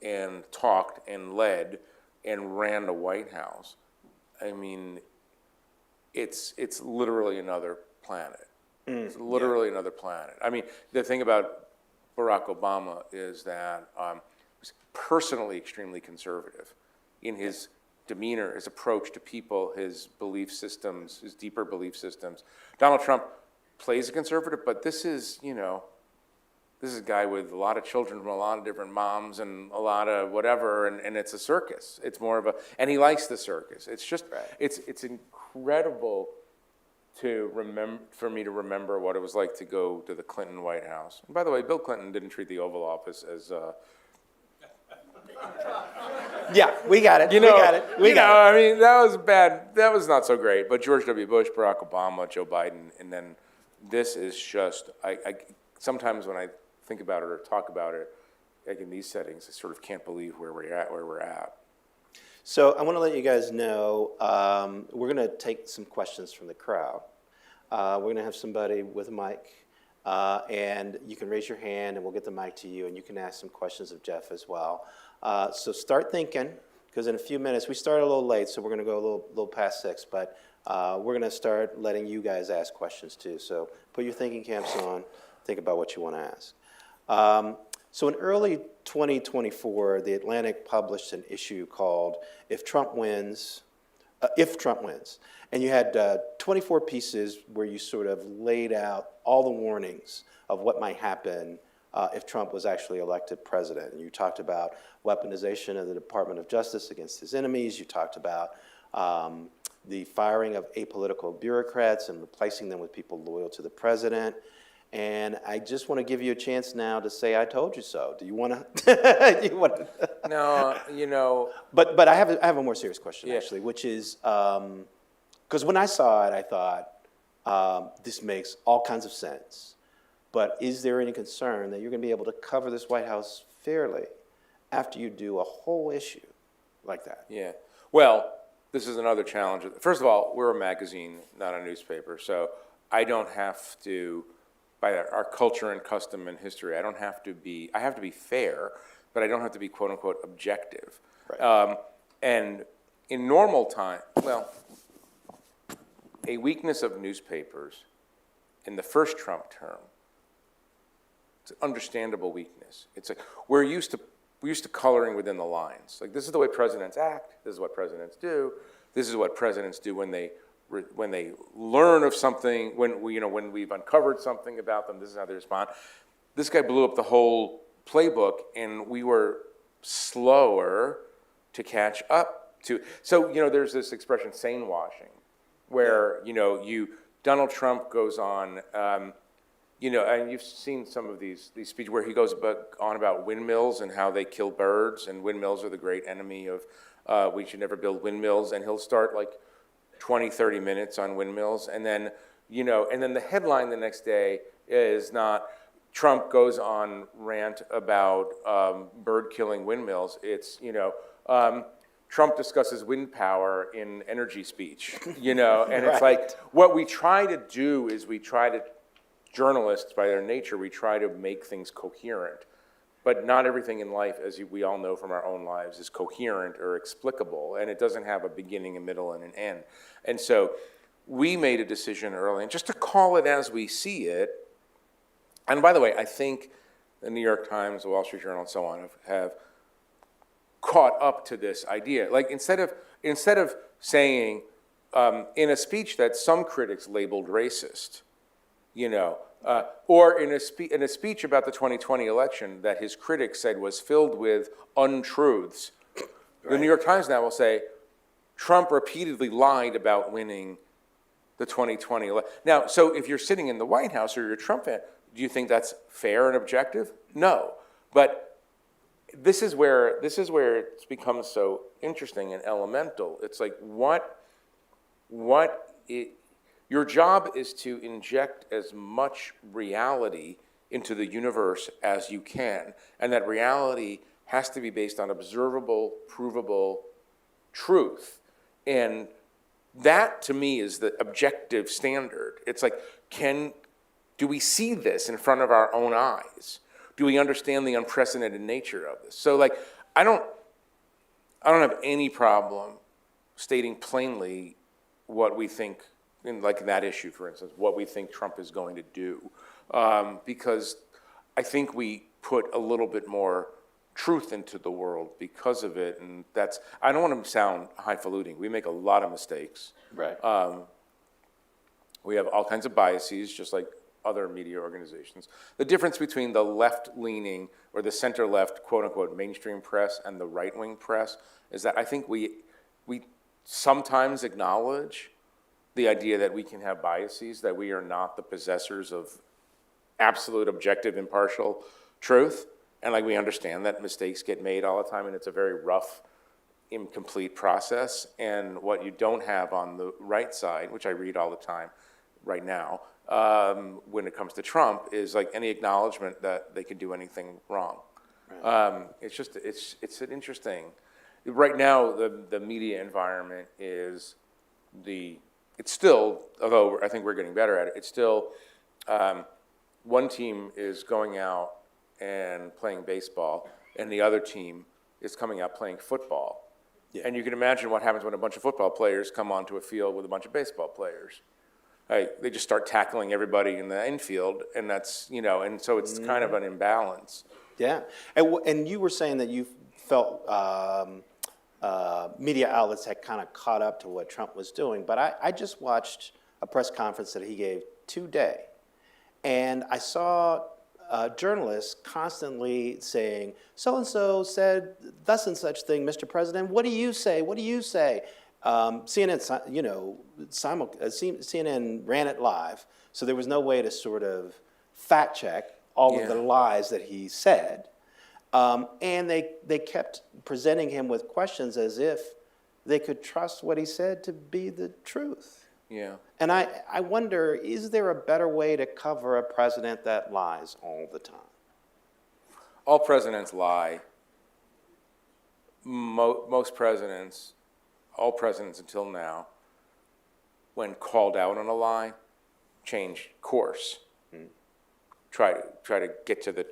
Speaker 3: and talked and led and ran the White House, I mean, it's literally another planet. It's literally another planet. I mean, the thing about Barack Obama is that he's personally extremely conservative in his demeanor, his approach to people, his belief systems, his deeper belief systems. Donald Trump plays a conservative, but this is a guy with a lot of children from a lot of different moms and a lot of whatever, and it's a circus. It's more of and he likes the circus. It's just, it's incredible for me to remember what it was like to go to the Clinton White House. And by the way, Bill Clinton didn't treat the Oval Office as
Speaker 1: Yeah, we got it. We got it.
Speaker 3: I mean, that was bad. That was not so great. But George W. Bush, Barack Obama, Joe Biden, and then this is just, I sometimes when I think about it or talk about it, like in these settings, I sort of can't believe where we're at.
Speaker 1: So I want to let you guys know, we're going to take some questions from the crowd. We're going to have somebody with a mic, and you can raise your hand and we'll get the mic to you, and you can ask some questions of Jeff as well. So start thinking, because in a few minutes, we started a little late, so we're going to go a little past 6, but we're going to start letting you guys ask questions too. So put your thinking caps on, think about what you want to ask. So in early 2024, The Atlantic published an issue called If Trump Wins, and you had 24 pieces where you sort of laid out all the warnings of what might happen if Trump was actually elected president. And you talked about weaponization of the Department of Justice against his enemies. You talked about the firing of apolitical bureaucrats and replacing them with people loyal to the president. And I just want to give you a chance now to say, I told you so. Do you want to?
Speaker 3: No,
Speaker 1: But I have a more serious question, actually, which is, because when I saw it, I thought, this makes all kinds of sense. But is there any concern that you're going to be able to cover this White House fairly after you do a whole issue like that?
Speaker 3: Yeah. Well, this is another challenge. First of all, we're a magazine, not a newspaper. So I don't have to, by our culture and custom and history, I have to be fair, but I don't have to be quote unquote objective.
Speaker 1: Right.
Speaker 3: And in normal time, a weakness of newspapers in the first Trump term, it's an understandable weakness. It's like we're used to coloring within the lines. Like, this is the way presidents act. This is what presidents do. This is what presidents do when they learn of something, when we've uncovered something about them. This is how they respond. This guy blew up the whole playbook, and we were slower to catch up to. So there's this expression, sane washing, where Donald Trump goes on. And you've seen some of these speeches where he goes on about windmills and how they kill birds, and windmills are the great enemy of, we should never build windmills, and he'll start like 20, 30 minutes on windmills, and then, and then the headline the next day is not Trump goes on rant about bird-killing windmills. It's, Trump discusses wind power in energy speech, and it's like, what we try to do is journalists, by their nature, we try to make things coherent. But not everything in life, as we all know from our own lives, is coherent or explicable, and it doesn't have a beginning, a middle, and an end. And so we made a decision early, and just to call it as we see it, and by the way, I think the New York Times, the Wall Street Journal, and so on have caught up to this idea. Like, instead of saying, in a speech that some critics labeled racist, or in a speech about the 2020 election that his critics said was filled with untruths, the New York Times now will say, Trump repeatedly lied about winning the 2020 election. Now, so if you're sitting in the White House or you're a Trump fan, do you think that's fair and objective? No. But this is where it's become so interesting and elemental. It's like your job is to inject as much reality into the universe as you can, and that reality has to be based on observable, provable truth. And that, to me, is the objective standard. It's like, do we see this in front of our own eyes? Do we understand the unprecedented nature of this? So, like, I don't have any problem stating plainly what we think, in that issue, for instance, what we think Trump is going to do, because I think we put a little bit more truth into the world because of it, and I don't want to sound highfalutin. We make a lot of mistakes.
Speaker 1: Right.
Speaker 3: We have all kinds of biases, just like other media organizations. The difference between the left-leaning or the center-left, quote-unquote, mainstream press and the right-wing press is that I think we sometimes acknowledge the idea that we can have biases, that we are not the possessors of absolute, objective, impartial truth. And we understand that mistakes get made all the time, and it's a very rough, incomplete process. And what you don't have on the right side, which I read all the time right now, when it comes to Trump, is any acknowledgement that they could do anything wrong. Right. It's an interesting. Right now, the media environment it's still, although I think we're getting better at it, it's still, one team is going out and playing baseball, and the other team is coming out playing football. Yeah. And you can imagine what happens when a bunch of football players come onto a field with a bunch of baseball players. They just start tackling everybody in the infield, and that's, and so it's kind of an imbalance.
Speaker 1: Yeah, and you were saying that you felt media outlets had kind of caught up to what Trump was doing, but I just watched a press conference that he gave today, and I saw journalists constantly saying, so-and-so said thus and such thing, Mr. President, what do you say? What do you say? CNN ran it live, so there was no way to sort of fact check all of the lies that he said. And they kept presenting him with questions as if they could trust what he said to be the truth.
Speaker 3: Yeah.
Speaker 1: And I wonder, is there a better way to cover a president that lies all the time?
Speaker 3: All presidents lie. Most presidents, all presidents until now, when called out on a lie, change course. Try to get to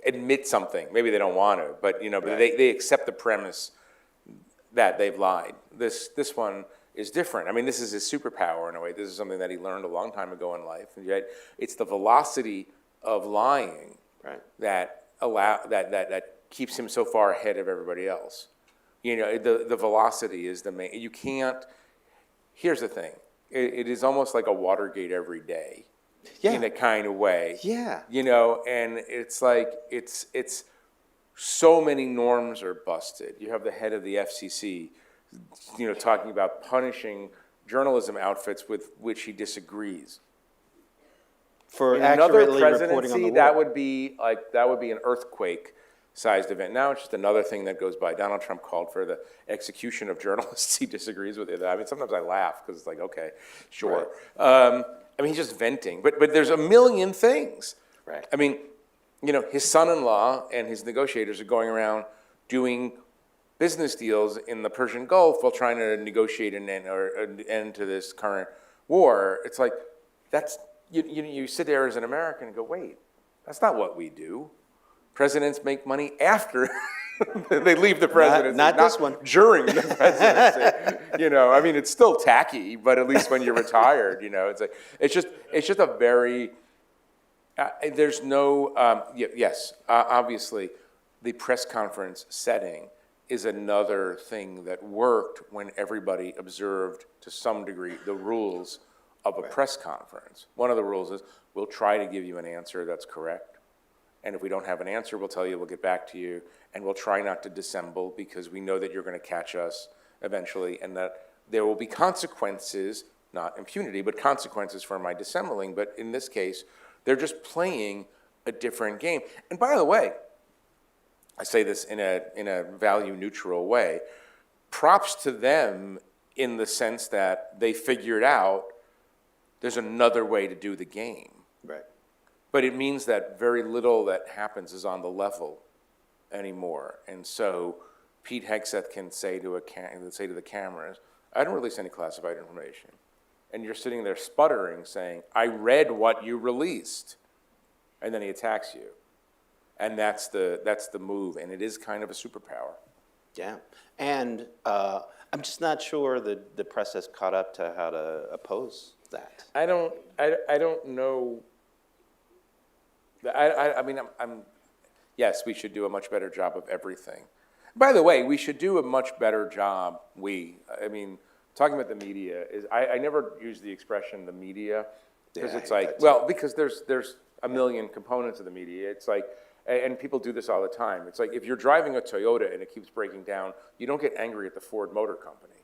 Speaker 3: admit something. Maybe they don't want to, but but they accept the premise that they've lied. This one is different. I mean, this is his superpower in a way. This is something that he learned a long time ago in life, and yet it's the velocity of lying that keeps him so far ahead of everybody else. The velocity is the main. You can't. Here's the thing. It is almost like a Watergate every day. Yeah. In a kind of way.
Speaker 1: Yeah.
Speaker 3: And it's like it's so many norms are busted. You have the head of the FCC, talking about punishing journalism outfits with which he disagrees.
Speaker 1: For
Speaker 3: in
Speaker 1: accurately
Speaker 3: another
Speaker 1: reporting on the
Speaker 3: presidency, that would be an earthquake-sized event. Now it's just another thing that goes by. Donald Trump called for the execution of journalists he disagrees with. I mean, sometimes I laugh because it's like, okay, sure. Right. He's just venting, but there's a million things.
Speaker 1: Right.
Speaker 3: I mean, his son-in-law and his negotiators are going around doing business deals in the Persian Gulf while trying to negotiate an end to this current war. It's like you sit there as an American and go, wait, that's not what we do. Presidents make money after they leave the presidency.
Speaker 1: Not this one.
Speaker 3: During the presidency. It's still tacky, but at least when you're retired, it's just a very, there's no, yes, obviously the press conference setting is another thing that worked when everybody observed to some degree the rules of a press conference. One of the rules is we'll try to give you an answer that's correct. And if we don't have an answer, we'll tell you, we'll get back to you, and we'll try not to dissemble because we know that you're going to catch us eventually, and that there will be consequences, not impunity, but consequences for my dissembling. But in this case, they're just playing a different game. And by the way, I say this in a value-neutral way, props to them in the sense that they figured out there's another way to do the game.
Speaker 1: Right.
Speaker 3: But it means that very little that happens is on the level anymore. And so Pete Hegseth can say to the cameras, I don't release any classified information. And you're sitting there sputtering, saying, I read what you released. And then he attacks you. And that's the move, and it is kind of a superpower.
Speaker 1: Yeah, and I'm just not sure the press has caught up to how to oppose that.
Speaker 3: I don't know. I mean, yes, we should do a much better job of everything. By the way, we should do a much better job, I mean, talking about the media, I never use the expression the media, because
Speaker 1: Yeah,
Speaker 3: it's
Speaker 1: I hate
Speaker 3: like,
Speaker 1: that
Speaker 3: well, because there's a million components of the media. It's like, and people do this all the time. It's like if you're driving a Toyota and it keeps breaking down, you don't get angry at the Ford Motor Company.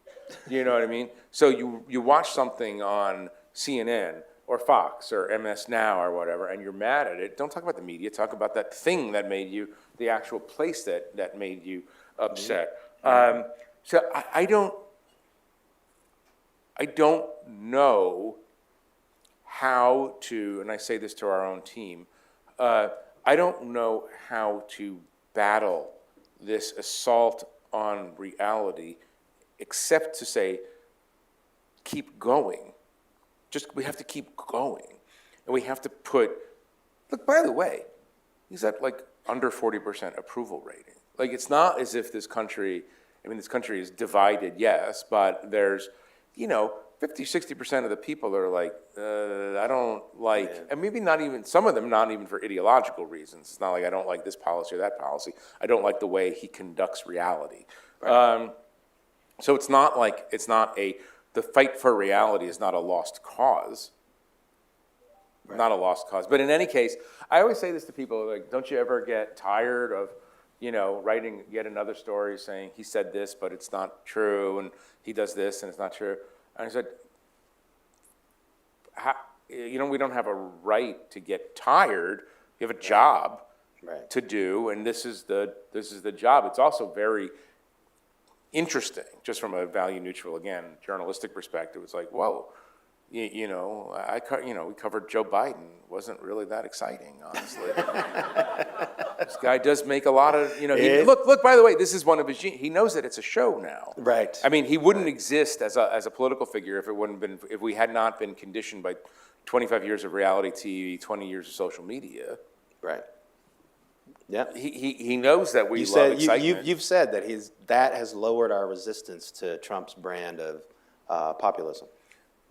Speaker 3: You know what I mean? So you watch something on CNN or Fox or MS Now or whatever, and you're mad at it. Don't talk about the media. Talk about that thing that made you, the actual place that made you upset. So I don't know how to, and I say this to our own team, I don't know how to battle this assault on reality except to say, keep going. We have to keep going. And we have to look, by the way, he's at like under 40% approval rating. Like, it's not as if this country is divided, yes, but there's, 50, 60% of the people are like, I don't like,
Speaker 1: Yeah.
Speaker 3: and maybe not even, some of them not even for ideological reasons. It's not like I don't like this policy or that policy. I don't like the way he conducts reality.
Speaker 1: Right.
Speaker 3: So it's not like, the fight for reality is not a lost cause.
Speaker 1: Right.
Speaker 3: Not a lost cause. But in any case, I always say this to people, like, don't you ever get tired of, writing yet another story saying he said this, but it's not true, and he does this, and it's not true. And I said, we don't have a right to get tired. We have a job
Speaker 1: Right.
Speaker 3: to do, and this is the job. It's also very interesting, just from a value-neutral, again, journalistic perspective. It's like, whoa, we covered Joe Biden. Wasn't really that exciting, honestly. This guy does make a lot of, look, by the way, this is one of his, he knows that it's a show now.
Speaker 1: Right.
Speaker 3: I mean, he wouldn't exist as a political figure if we had not been conditioned by 25 years of reality TV, 20 years of social media.
Speaker 1: Right. Yeah.
Speaker 3: He knows that we love excitement.
Speaker 1: You've said that that has lowered our resistance to Trump's brand of populism.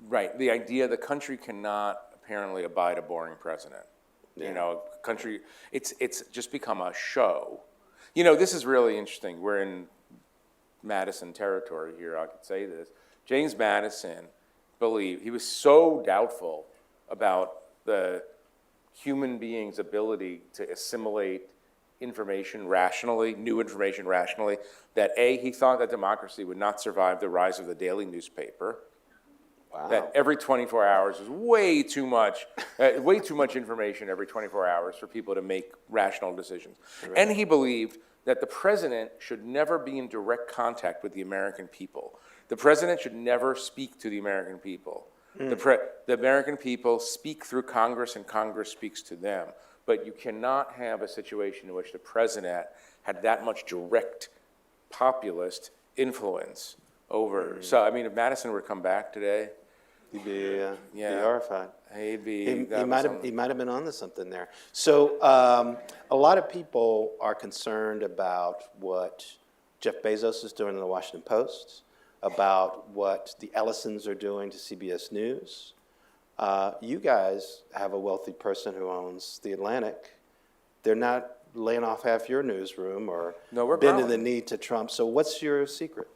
Speaker 3: Right. The idea the country cannot apparently abide a boring president.
Speaker 1: Yeah.
Speaker 3: It's just become a show. This is really interesting. We're in Madison territory here, I could say this. James Madison he was so doubtful about the human being's ability to assimilate information rationally, new information rationally, that he thought that democracy would not survive the rise of the daily newspaper.
Speaker 1: Wow.
Speaker 3: That every 24 hours is way too much information every 24 hours for people to make rational decisions. Right. And he believed that the president should never be in direct contact with the American people. The president should never speak to the American people. The American people speak through Congress, and Congress speaks to them. But you cannot have a situation in which the president had that much direct populist influence over. So, I mean, if Madison were to come back today,
Speaker 1: He'd be horrified.
Speaker 3: He'd be.
Speaker 1: He might have been onto something there. So a lot of people are concerned about what Jeff Bezos is doing in the Washington Post, about what the Ellisons are doing to CBS News. You guys have a wealthy person who owns The Atlantic. They're not laying off half your newsroom or
Speaker 3: we're
Speaker 1: bending
Speaker 3: growing.
Speaker 1: the knee to Trump. So what's your secret?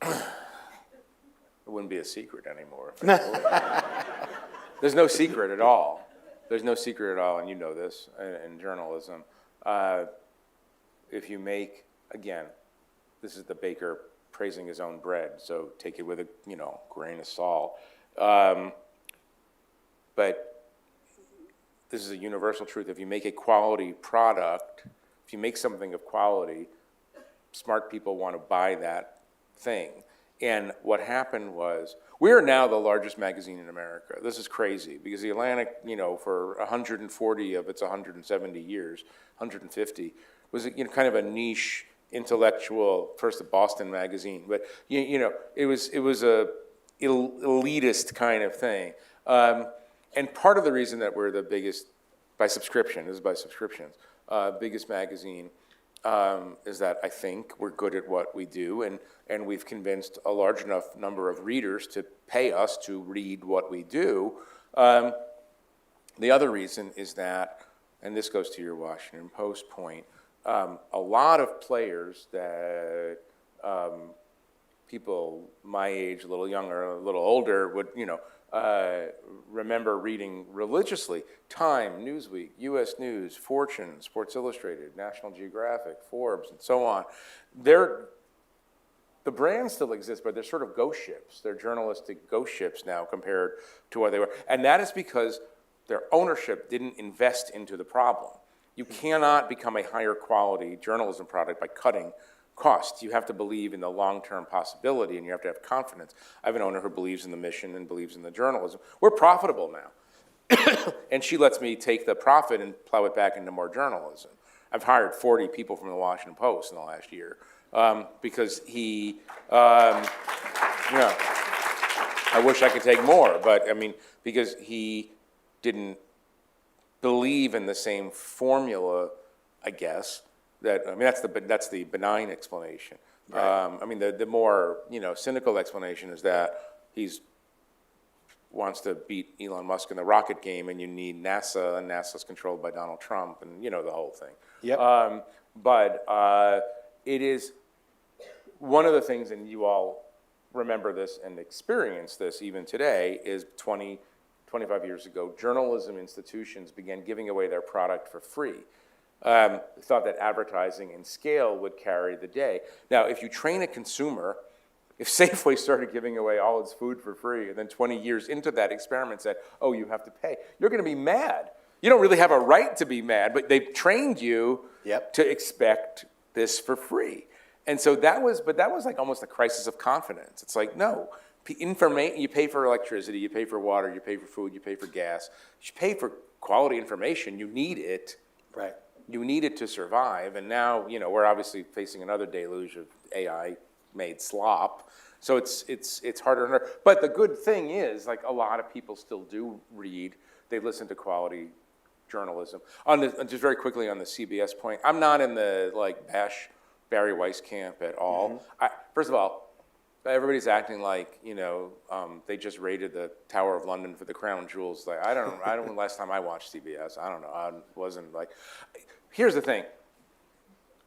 Speaker 3: It wouldn't be a secret anymore. There's no secret at all. There's no secret at all, and you know this in journalism. If you make, again, this is the Baker praising his own bread, so take it with a grain of salt. But this is a universal truth. If you make a quality product, if you make something of quality, smart people want to buy that thing. And what happened was, we are now the largest magazine in America. This is crazy, because the Atlantic, for 140 of its 170 years, 150, was kind of a niche intellectual, first a Boston magazine, but it was a elitist kind of thing. And part of the reason that we're the biggest by subscription, this is by subscriptions, biggest magazine, is that I think we're good at what we do, and we've convinced a large enough number of readers to pay us to read what we do. The other reason is that, and this goes to your Washington Post point, a lot of players that people my age, a little younger, a little older, would remember reading religiously. Time, Newsweek, U.S. News, Fortune, Sports Illustrated, National Geographic, Forbes, and so on. The brands still exist, but they're sort of ghost ships. They're journalistic ghost ships now compared to what they were. And that is because their ownership didn't invest into the problem. You cannot become a higher quality journalism product by cutting costs. You have to believe in the long-term possibility, and you have to have confidence. I have an owner who believes in the mission and believes in the journalism. We're profitable now. And she lets me take the profit and plow it back into more journalism. I've hired 40 people from the Washington Post in the last year because he, I wish I could take more, but because he didn't believe in the same formula, I guess. That's the benign explanation. Right. The more cynical explanation is that he's wants to beat Elon Musk in the rocket game, and you need NASA, and NASA's controlled by Donald Trump, and the whole thing.
Speaker 1: Yep.
Speaker 3: But it is one of the things, and you all remember this and experience this even today, is 25 years ago, journalism institutions began giving away their product for free. Thought that advertising and scale would carry the day. Now, if you train a consumer, if Safeway started giving away all its food for free, and then 20 years into that experiment said, oh, you have to pay, you're going to be mad. You don't really have a right to be mad, but they've trained you to expect this for free. And so that was like almost a crisis of confidence. It's like, no, you pay for electricity, you pay for water, you pay for food, you pay for gas. You pay for quality information. You need it.
Speaker 1: Right.
Speaker 3: You need it to survive. And now, we're obviously facing another deluge of AI-made slop. So it's harder and harder. But the good thing is, like, a lot of people still do read. They listen to quality journalism. Just very quickly on the CBS point, I'm not in the bash Barry Weiss camp at all. Mm-hmm. First of all, everybody's acting like they just raided the Tower of London for the crown jewels. Like I don't. Last time I watched CBS, I don't know. I wasn't like. Here's the thing.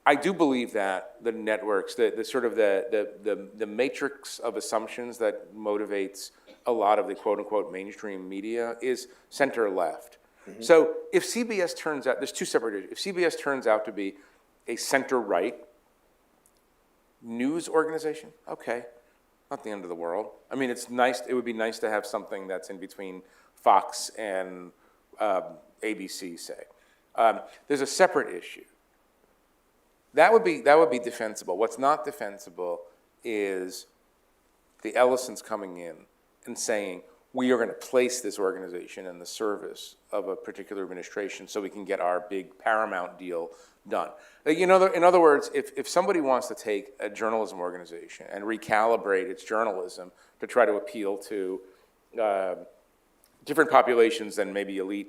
Speaker 3: I do believe that the networks, the sort of the matrix of assumptions that motivates a lot of the quote unquote mainstream media is center left. Mm-hmm. So if CBS turns out, there's two separate issues. If CBS turns out to be a center right news organization, okay. Not the end of the world. It's nice. It would be nice to have something that's in between Fox and ABC, say. There's a separate issue. That would be defensible. What's not defensible is the Ellisons coming in and saying, we are going to place this organization in the service of a particular administration so we can get our big Paramount deal done. In other words, if somebody wants to take a journalism organization and recalibrate its journalism to try to appeal to different populations than maybe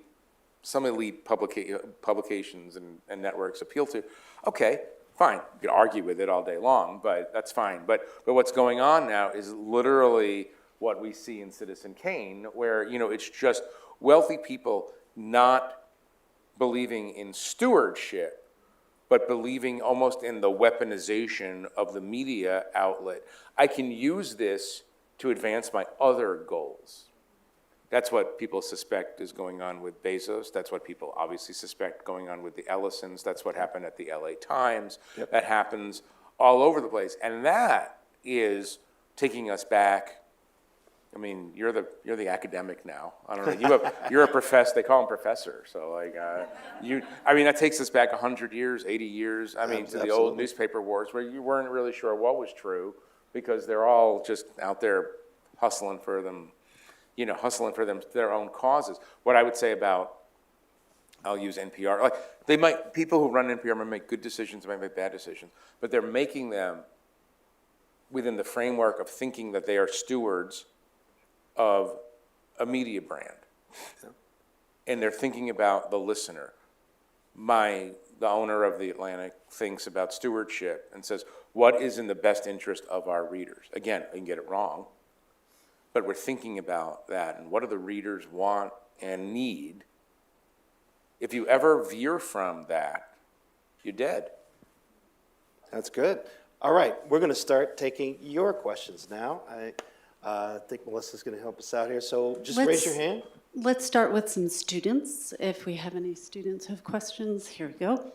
Speaker 3: some elite publications and networks appeal to, okay, fine. You can argue with it all day long, but that's fine. But what's going on now is literally what we see in Citizen Kane, where it's just wealthy people not believing in stewardship, but believing almost in the weaponization of the media outlet. I can use this to advance my other goals. That's what people suspect is going on with Bezos. That's what people obviously suspect going on with the Ellisons. That's what happened at the LA Times. Yep. That happens all over the place. And that is taking us back. I mean, you're the academic now. I don't know. You're a professor. They call him professor. So like I mean, that takes us back 100 years, 80 years. I mean, to the old newspaper wars where you weren't really sure what was true because they're all just out there hustling for their own causes. What I would say about, I'll use NPR. Like people who run NPR might make good decisions, might make bad decisions, but they're making them within the framework of thinking that they are stewards of a media brand. And they're thinking about the listener. The owner of the Atlantic thinks about stewardship and says, what is in the best interest of our readers? Again, I can get it wrong, but we're thinking about that and what do the readers want and need. If you ever veer from that, you're dead.
Speaker 1: That's good. All right, we're going to start taking your questions now. I think Melissa's going to help us out here, so just raise your hand.
Speaker 4: Let's start with some students. If we have any students who have questions, here we go.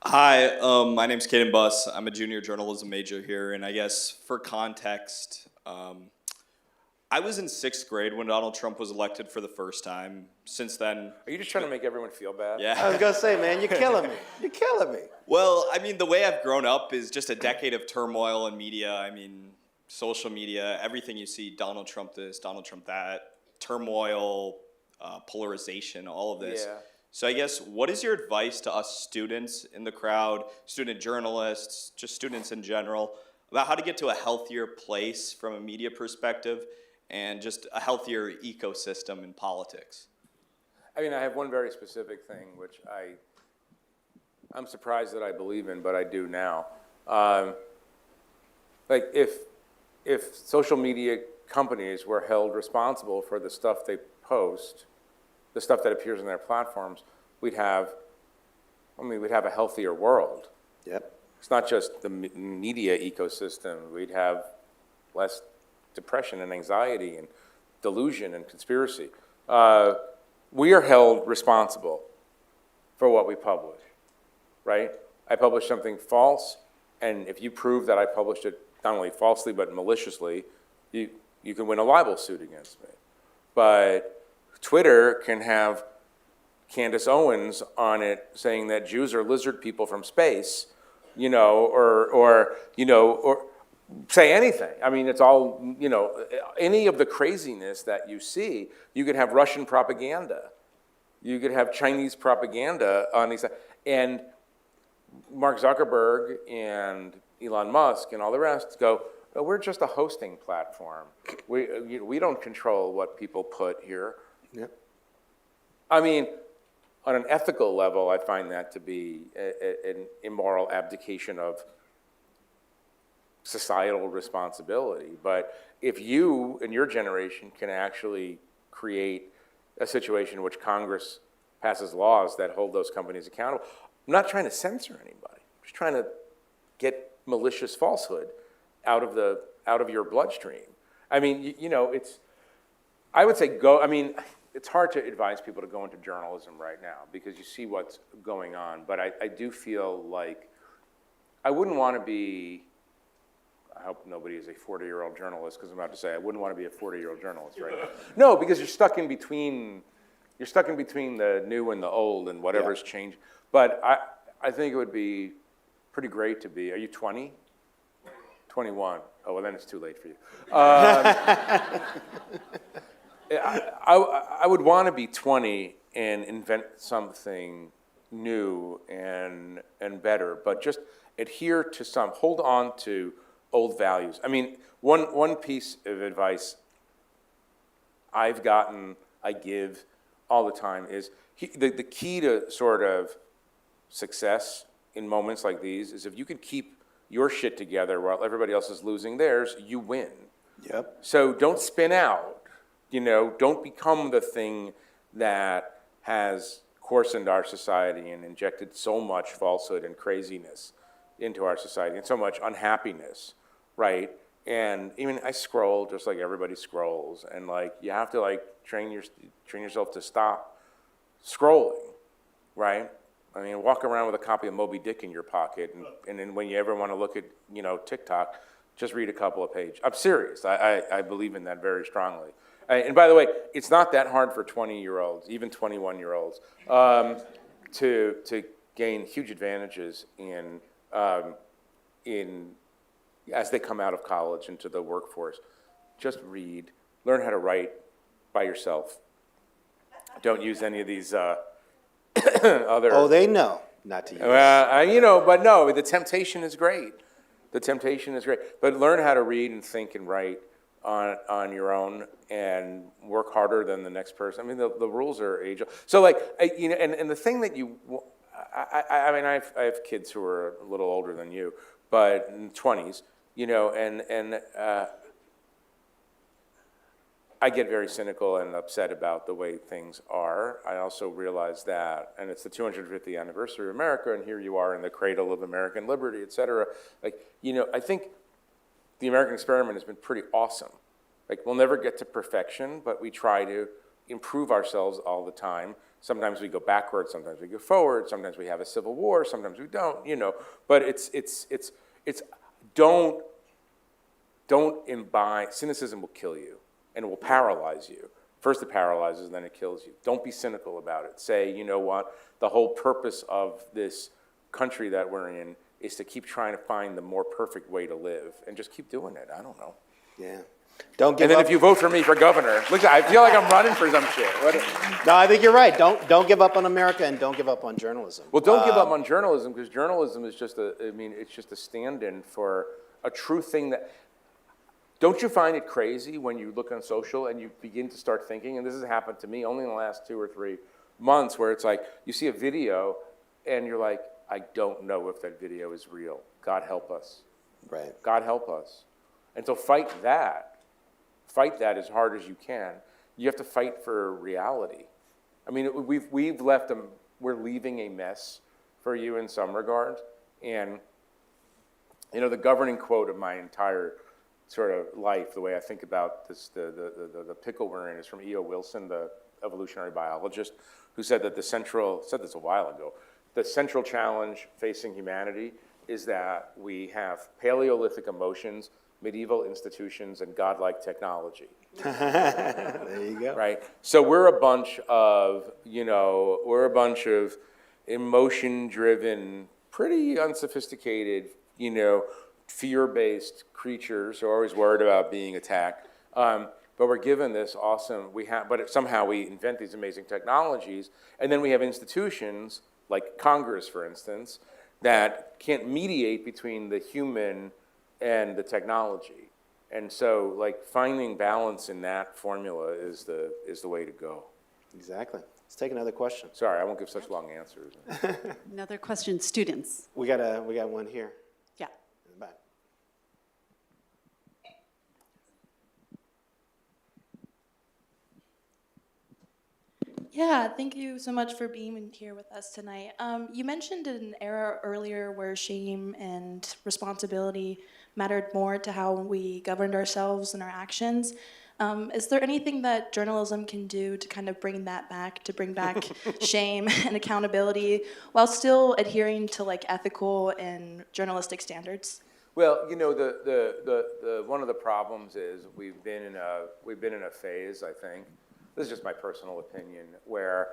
Speaker 5: Hi, my name's Caden Buss. I'm a junior journalism major here, and I guess for context, I was in 6th grade when Donald Trump was elected for the first time. Since then...
Speaker 3: Are you just trying to make everyone feel bad?
Speaker 5: Yeah.
Speaker 1: I was going to say, man, you're killing me. You're killing me.
Speaker 5: Well, I mean, the way I've grown up is just a decade of turmoil in media. I mean, social media, everything you see, Donald Trump this, Donald Trump that, turmoil, polarization, all of this.
Speaker 3: Yeah.
Speaker 5: So I guess, what is your advice to us students in the crowd, student journalists, just students in general, about how to get to a healthier place from a media perspective and just a healthier ecosystem in politics?
Speaker 3: I mean, I have one very specific thing, which I'm surprised that I believe in, but I do now. Like if social media companies were held responsible for the stuff they post, the stuff that appears on their platforms, we'd have a healthier world.
Speaker 1: Yep.
Speaker 3: It's not just the media ecosystem. We'd have less depression and anxiety and delusion and conspiracy. We are held responsible for what we publish, right? I publish something false, and if you prove that I published it not only falsely but maliciously, you can win a libel suit against me. But Twitter can have Candace Owens on it saying that Jews are lizard people from space, or say anything. I mean, it's all, any of the craziness that you see. You could have Russian propaganda. You could have Chinese propaganda on these. And Mark Zuckerberg and Elon Musk and all the rest go, oh, we're just a hosting platform. We don't control what people put here.
Speaker 1: Yep.
Speaker 3: I mean, on an ethical level, I find that to be an immoral abdication of societal responsibility. But if you and your generation can actually create a situation in which Congress passes laws that hold those companies accountable, I'm not trying to censor anybody. I'm just trying to get malicious falsehood out of your bloodstream. I mean, I would say it's hard to advise people to go into journalism right now because you see what's going on. But I do feel like I wouldn't want to be, I hope nobody is a 40-year-old journalist because I'm about to say I wouldn't want to be a 40-year-old journalist right now. No, because you're stuck in between the new and the old and whatever's changed. But I think it would be pretty great to be, are you 20? 21. Oh, well, then it's too late for you. I would want to be 20 and invent something new and better, but just adhere to hold on to old values. I mean, one piece of advice I give all the time is the key to sort of success in moments like these is if you can keep your shit together while everybody else is losing theirs, you win.
Speaker 1: Yep.
Speaker 3: So don't spin out. Don't become the thing that has coarsened our society and injected so much falsehood and craziness into our society and so much unhappiness, right? And even I scroll just like everybody scrolls, and you have to train yourself to stop scrolling, right? I mean, walk around with a copy of Moby Dick in your pocket, and then when you ever want to look at, TikTok, just read a couple of pages. I'm serious. I believe in that very strongly. And by the way, it's not that hard for 20-year-olds, even 21-year-olds, to gain huge advantages in as they come out of college into the workforce. Just read, learn how to write by yourself. Don't use any of these other.
Speaker 1: Oh, they know not to use.
Speaker 3: But no, the temptation is great. The temptation is great. But learn how to read and think and write on your own, and work harder than the next person. I mean, the rules are age. So and the thing that I mean, I have kids who are a little older than you, but in 20s, and I get very cynical and upset about the way things are. I also realize that, and it's the 250th anniversary of America, and here you are in the cradle of American liberty, et cetera. I think the American experiment has been pretty awesome. We'll never get to perfection, but we try to improve ourselves all the time. Sometimes we go backwards, sometimes we go forward, sometimes we have a civil war, sometimes we don't, But it's don't imbibe, cynicism will kill you, and it will paralyze you. First it paralyzes, then it kills you. Don't be cynical about it. Say, you know what, the whole purpose of this country that we're in is to keep trying to find the more perfect way to live, and just keep doing it. I don't know.
Speaker 1: Yeah. Don't give
Speaker 3: And then
Speaker 1: up.
Speaker 3: if you vote for me for governor, look, I feel like I'm running for some shit.
Speaker 1: No, I think you're right. Don't give up on America, and don't give up on journalism.
Speaker 3: Well, don't give up on journalism, because journalism is it's just a stand-in for a true thing that, don't you find it crazy when you look on social and you begin to start thinking, and this has happened to me only in the last 2 or 3 months, where it's like, you see a video and you're like, I don't know if that video is real. God help us.
Speaker 1: Right.
Speaker 3: God help us. And so fight that as hard as you can. You have to fight for reality. I mean, we're leaving a mess for you in some regards. And, the governing quote of my entire sort of life, the way I think about this, the pickle we're in, is from E.O. Wilson, the evolutionary biologist, who said that said this a while ago, the central challenge facing humanity is that we have Paleolithic emotions, medieval institutions, and godlike technology.
Speaker 1: There you go.
Speaker 3: Right? So we're a bunch of emotion-driven, pretty unsophisticated, fear-based creatures who are always worried about being attacked. But we're given this awesome, somehow we invent these amazing technologies, and then we have institutions, like Congress, for instance, that can't mediate between the human and the technology. And so, finding balance in that formula is the way to go.
Speaker 1: Exactly. Let's take another question.
Speaker 3: Sorry, I won't give such long answers.
Speaker 4: Another question, students.
Speaker 1: We got one here
Speaker 4: Yeah.
Speaker 1: in the back.
Speaker 6: Yeah, thank you so much for being here with us tonight. You mentioned an era earlier where shame and responsibility mattered more to how we governed ourselves and our actions. Is there anything that journalism can do to kind of bring that back, to bring back shame and accountability while still adhering to ethical and journalistic standards?
Speaker 3: Well, the one of the problems is we've been in a phase, I think. This is just my personal opinion, where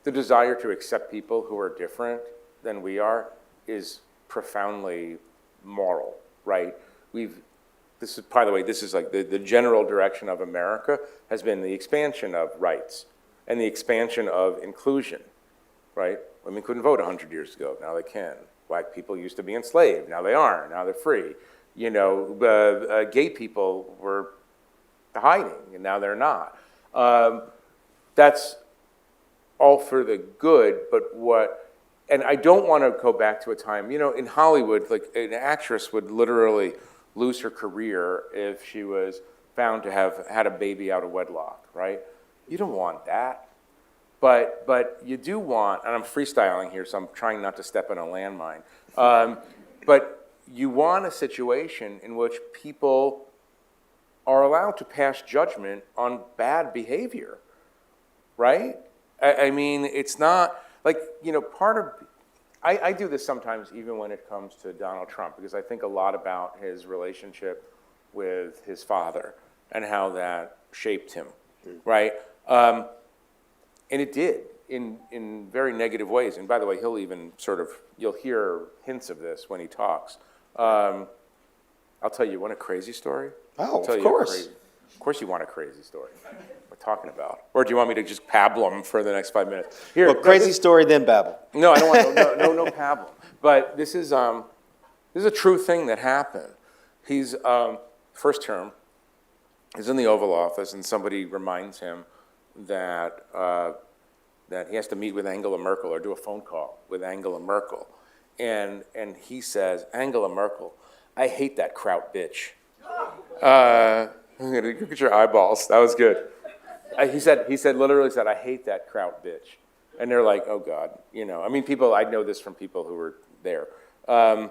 Speaker 3: the desire to accept people who are different than we are is profoundly moral, right? This is, by the way, this is the general direction of America has been the expansion of rights and the expansion of inclusion, right? Women couldn't vote 100 years ago, now they can. Black people used to be enslaved, now they aren't, now they're free. Gay people were hiding, and now they're not. That's all for the good, and I don't want to go back to a time, in Hollywood, an actress would literally lose her career if she was found to have had a baby out of wedlock, right? You don't want that. But you do want, and I'm freestyling here, so I'm trying not to step on a landmine, but you want a situation in which people are allowed to pass judgment on bad behavior, right? I mean, it's not, like, part of, I do this sometimes even when it comes to Donald Trump, because I think a lot about his relationship with his father and how that shaped him, right? And it did in very negative ways. And by the way, he'll even you'll hear hints of this when he talks. I'll tell you, want a crazy story?
Speaker 1: Oh,
Speaker 3: I'll tell
Speaker 1: of
Speaker 3: you a
Speaker 1: course.
Speaker 3: Of course you want a crazy story. What we're talking about. Or do you want me to just pablum for the next 5 minutes? Here,
Speaker 1: Well, crazy story, then babble.
Speaker 3: no, I don't want no pablum. But this is a true thing that happened. He's first term. He's in the Oval Office, and somebody reminds him that that he has to meet with Angela Merkel or do a phone call with Angela Merkel, and he says, "Angela Merkel, I hate that Kraut bitch." Look at your eyeballs. That was good. He literally said, "I hate that Kraut bitch," and they're like, "Oh God," I mean, I know this from people who were there, and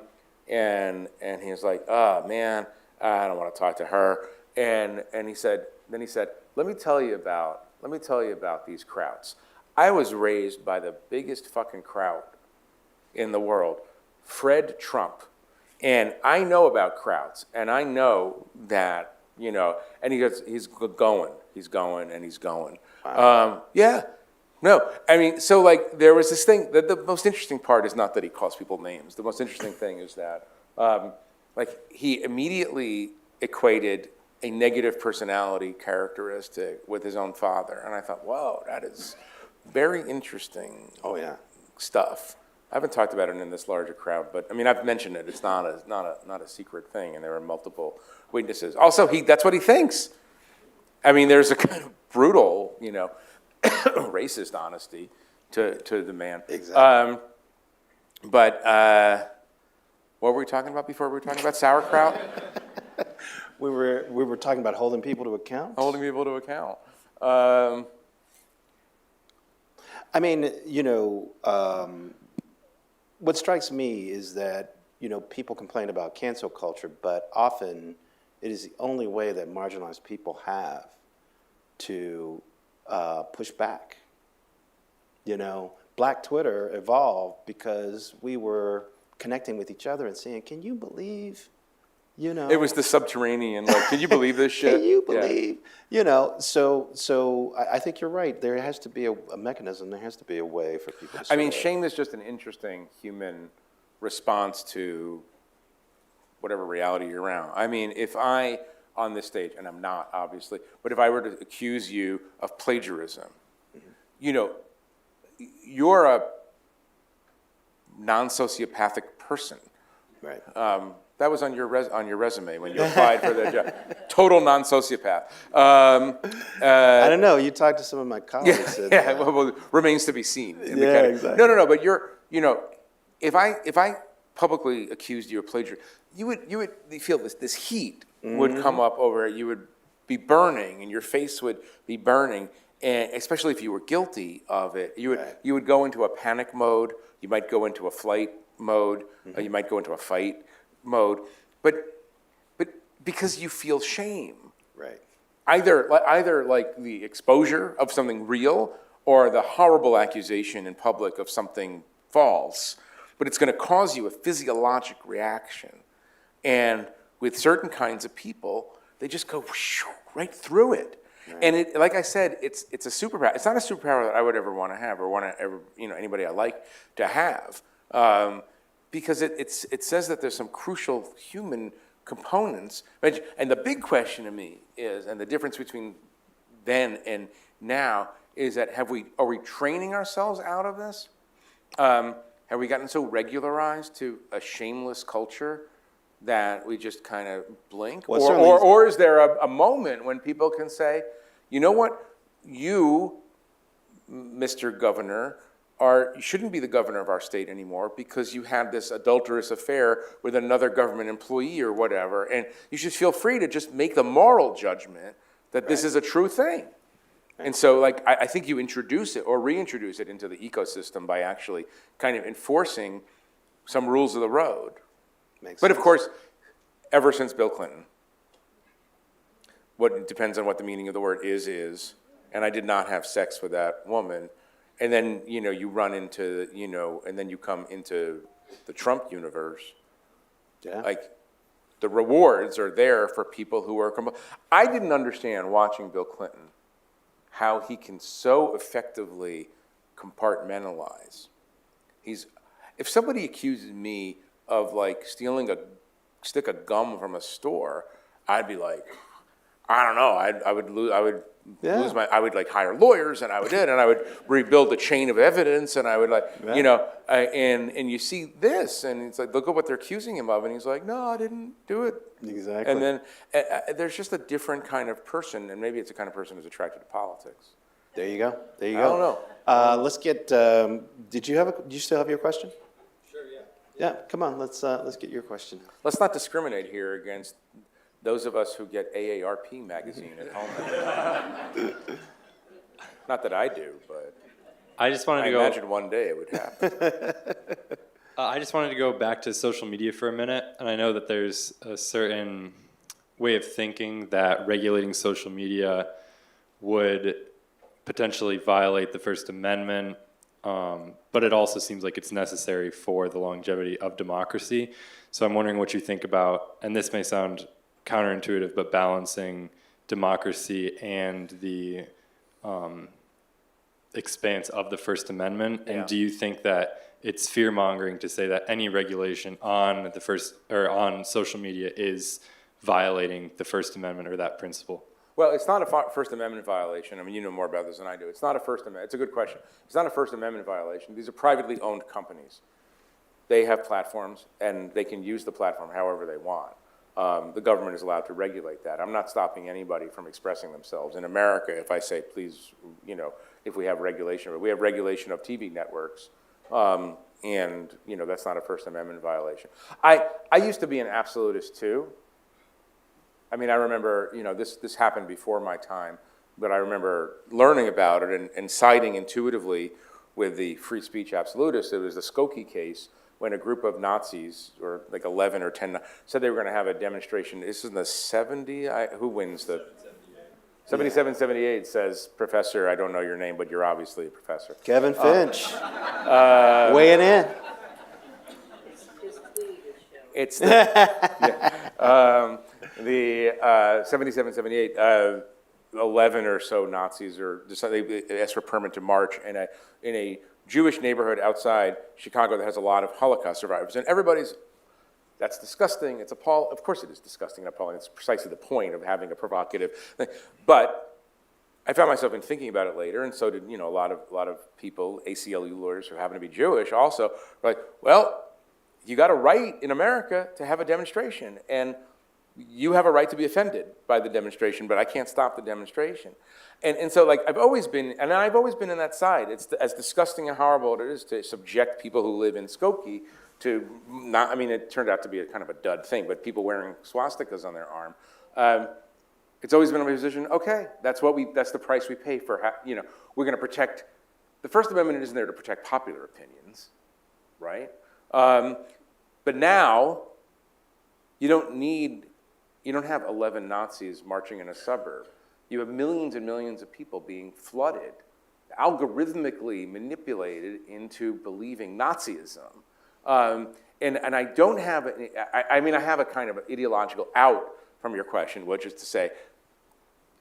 Speaker 3: he was like, "Oh man, I don't want to talk to her," and he said, "Let me tell you about these Krauts. I was raised by the biggest fucking Kraut in the world, Fred Trump, and I know about Krauts, and I know that." And he's going. Wow. Yeah. No, I mean, so like there was this thing, the most interesting part is not that he calls people names. The most interesting thing is that like he immediately equated a negative personality characteristic with his own father. And I thought, whoa, that is very interesting.
Speaker 1: Oh, yeah.
Speaker 3: Stuff. I haven't talked about it in this larger crowd, but I mean, I've mentioned it. It's not a secret thing, and there are multiple witnesses. Also, that's what he thinks. I mean, there's a kind of brutal, racist honesty to the man.
Speaker 1: Exactly.
Speaker 3: But what were we talking about before? We were talking about sauerkraut?
Speaker 1: We were talking about holding people to account.
Speaker 3: Holding people to account.
Speaker 1: I mean, what strikes me is that, people complain about cancel culture, but often it is the only way that marginalized people have to push back. Black Twitter evolved because we were connecting with each other and saying, can you believe,
Speaker 3: It was the subterranean, like, can you believe this shit?
Speaker 1: Can you believe? So I think you're right. There has to be a mechanism. There has to be a way for people to
Speaker 3: I mean, shame is just an interesting human response to whatever reality you're around. I mean, if I, on this stage, and I'm not, obviously, but if I were to accuse you of plagiarism, you're a non-sociopathic person.
Speaker 1: Right.
Speaker 3: That was on your resume when you applied for the job. Total non-sociopath. I
Speaker 1: don't know. You talked to some of my colleagues.
Speaker 3: Well, remains to be seen.
Speaker 1: Exactly.
Speaker 3: No. But you're, if I publicly accused you of plagiarism, you would feel this heat would come up over it. You would be burning, and your face would be burning, and especially if you were guilty of it, you would go into a panic mode. You might go into a flight mode. You might go into a fight mode, but because you feel shame,
Speaker 1: Right.
Speaker 3: Either like the exposure of something real or the horrible accusation in public of something false, but it's going to cause you a physiologic reaction. And with certain kinds of people, they just go right through it. Right. And it, like I said, it's a superpower. It's not a superpower that I would ever want to have or want to ever, anybody I like to have. Because it says that there's some crucial human components. And the big question to me is, and the difference between then and now, is that are we training ourselves out of this? Have we gotten so regularized to a shameless culture that we just kind of blink?
Speaker 1: Well,
Speaker 3: or is there a moment when people can say, you know what, you, Mr. Governor, you shouldn't be the governor of our state anymore because you had this adulterous affair with another government employee or whatever, and you should feel free to just make the moral judgment that this is a true thing. And so, I think you introduce it or reintroduce it into the ecosystem by actually kind of enforcing some rules of the road. But of course, ever since Bill Clinton, what depends on what the meaning of the word is, and I did not have sex with that woman. and then, you run into, and then you come into the Trump universe.
Speaker 1: Yeah.
Speaker 3: Like, the rewards are there for people who are, I didn't understand watching Bill Clinton how he can so effectively compartmentalize. If somebody accuses me of like stealing a stick of gum from a store, I'd be like, I don't know, I would
Speaker 1: Yeah.
Speaker 3: I would like hire lawyers, and I would rebuild the chain of evidence, and I would like, and you see this, and it's like, look at what they're accusing him of, and he's like, no, I didn't do it.
Speaker 1: Exactly.
Speaker 3: And then there's just a different kind of person, and maybe it's a kind of person who's attracted to politics.
Speaker 1: There you go. There you
Speaker 3: I
Speaker 1: go.
Speaker 3: don't know.
Speaker 1: Let's get. Do you still have your question? Sure. Yeah. Yeah. Come on. Let's get your question.
Speaker 3: Let's not discriminate here against those of us who get AARP magazine at home. Not that I do, but
Speaker 7: I just wanted
Speaker 3: I
Speaker 7: to go.
Speaker 3: imagine one day it would happen.
Speaker 7: I just wanted to go back to social media for a minute, and I know that there's a certain way of thinking that regulating social media would potentially violate the First Amendment, but it also seems like it's necessary for the longevity of democracy. So I'm wondering what you think about, and this may sound counterintuitive, but balancing democracy and the expanse of the First Amendment. And
Speaker 1: Yeah.
Speaker 7: do you think that it's fear-mongering to say that any regulation on on social media is violating the First Amendment or that principle?
Speaker 3: Well, it's not a First Amendment violation. I mean, you know more about this than I do. It's not a First Amendment. It's a good question. It's not a First Amendment violation. These are privately owned companies. They have platforms, and they can use the platform however they want. The government is allowed to regulate that. I'm not stopping anybody from expressing themselves. In America, if I say, please, if we have regulation, but we have regulation of TV networks, and, that's not a First Amendment violation. I used to be an absolutist, too. I mean, I remember, this happened before my time, but I remember learning about it and siding intuitively with the free speech absolutists. It was the Skokie case when a group of Nazis, or like 11 or 10, said they were going to have a demonstration. This is in the 70s? Who wins the? 77, 78 says, Professor, I don't know your name, but you're obviously a professor.
Speaker 1: Kevin Finch, weighing in.
Speaker 3: It's the 77, 78, 11 or so Nazis they asked for a permit to march in a Jewish neighborhood outside Chicago that has a lot of Holocaust survivors. And that's disgusting, it's appalling. Of course it is disgusting and appalling. It's precisely the point of having a provocative thing. But I found myself in thinking about it later, and so did a lot of people, ACLU lawyers who happen to be Jewish also, were like, well, you got a right in America to have a demonstration, and you have a right to be offended by the demonstration, but I can't stop the demonstration. And so like I've always been in that side. It's as disgusting and horrible it is to subject people who live in Skokie to it turned out to be a kind of a dud thing, but people wearing swastikas on their arm. It's always been my position, okay, that's the price we pay for, we're going to protect, the First Amendment isn't there to protect popular opinions, right? But now, you don't have 11 Nazis marching in a suburb. You have millions and millions of people being flooded, algorithmically manipulated into believing Nazism. And I don't have, I have a kind of ideological out from your question, which is to say,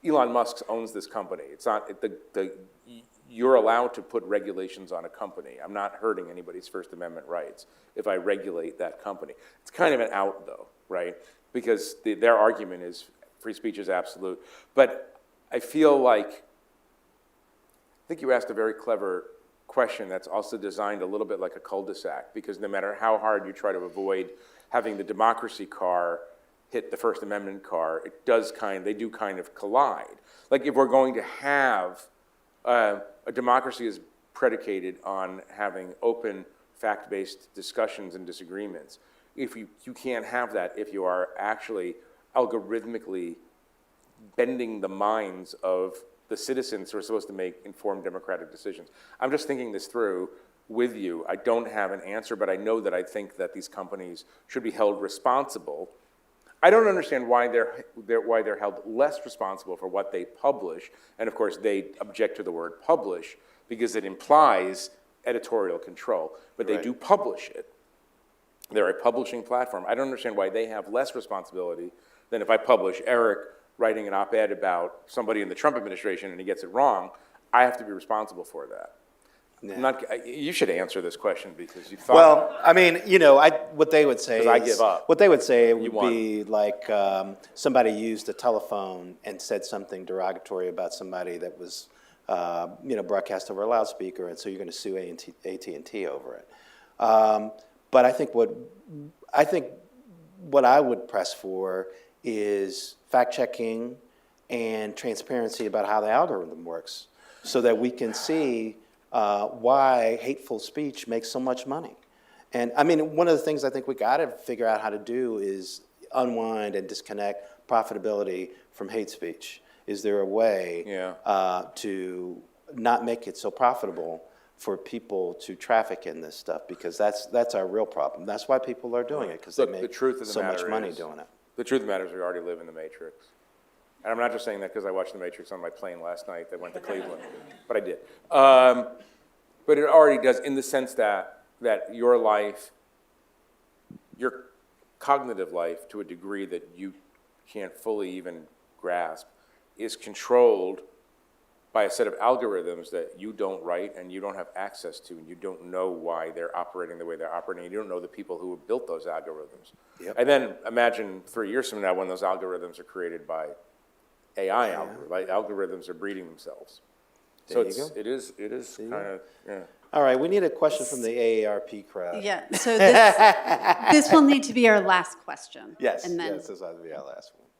Speaker 3: Elon Musk owns this company. It's not, you're allowed to put regulations on a company. I'm not hurting anybody's First Amendment rights if I regulate that company. It's kind of an out, though, right? Because their argument is free speech is absolute. But I feel like, I think you asked a very clever question that's also designed a little bit like a cul-de-sac, because no matter how hard you try to avoid having the democracy car hit the First Amendment car, they do kind of collide. Like if we're going to have, a democracy is predicated on having open, fact-based discussions and disagreements. If you can't have that if you are actually algorithmically bending the minds of the citizens who are supposed to make informed democratic decisions. I'm just thinking this through with you. I don't have an answer, but I know that I think that these companies should be held responsible. I don't understand why they're held less responsible for what they publish, and of course they object to the word publish, because it implies editorial control, but they
Speaker 1: Right.
Speaker 3: do publish it. They're a publishing platform. I don't understand why they have less responsibility than if I publish Eric writing an op-ed about somebody in the Trump administration and he gets it wrong. I have to be responsible for that. You should answer this question because you thought.
Speaker 1: Well, I mean, what they would say
Speaker 3: 'Cause I give up.
Speaker 1: What they would say
Speaker 3: You
Speaker 1: would
Speaker 3: won.
Speaker 1: be like somebody used a telephone and said something derogatory about somebody that was, broadcast over a loudspeaker, and so you're going to sue AT&T over it. But I think what I would press for is fact-checking and transparency about how the algorithm works, so that we can see why hateful speech makes so much money. And I mean, one of the things I think we got to figure out how to do is unwind and disconnect profitability from hate speech. Is there a way to not make it so profitable for people to traffic in this stuff? Because that's our real problem. That's why people are doing it, because they
Speaker 3: Look, the
Speaker 1: make
Speaker 3: truth of the
Speaker 1: so much
Speaker 3: matter
Speaker 1: money
Speaker 3: is-
Speaker 1: doing it.
Speaker 3: The truth of the matter is we already live in the Matrix. And I'm not just saying that because I watched the Matrix on my plane last night that went to Cleveland, but I did. But it already does, in the sense that your life, your cognitive life, to a degree that you can't fully even grasp, is controlled by a set of algorithms that you don't write and you don't have access to, and you don't know why they're operating the way they're operating, and you don't know the people who have built those algorithms.
Speaker 1: Yep.
Speaker 3: And then imagine 3 years from now when those algorithms are created by AI algorithms, like algorithms are breeding themselves. So
Speaker 1: There you go.
Speaker 3: it is kind of, yeah.
Speaker 1: All right, we need a question from the AARP crowd.
Speaker 4: Yeah, so this will need to be our last question.
Speaker 1: Yes,
Speaker 4: And then,
Speaker 1: yes, this will be our last one.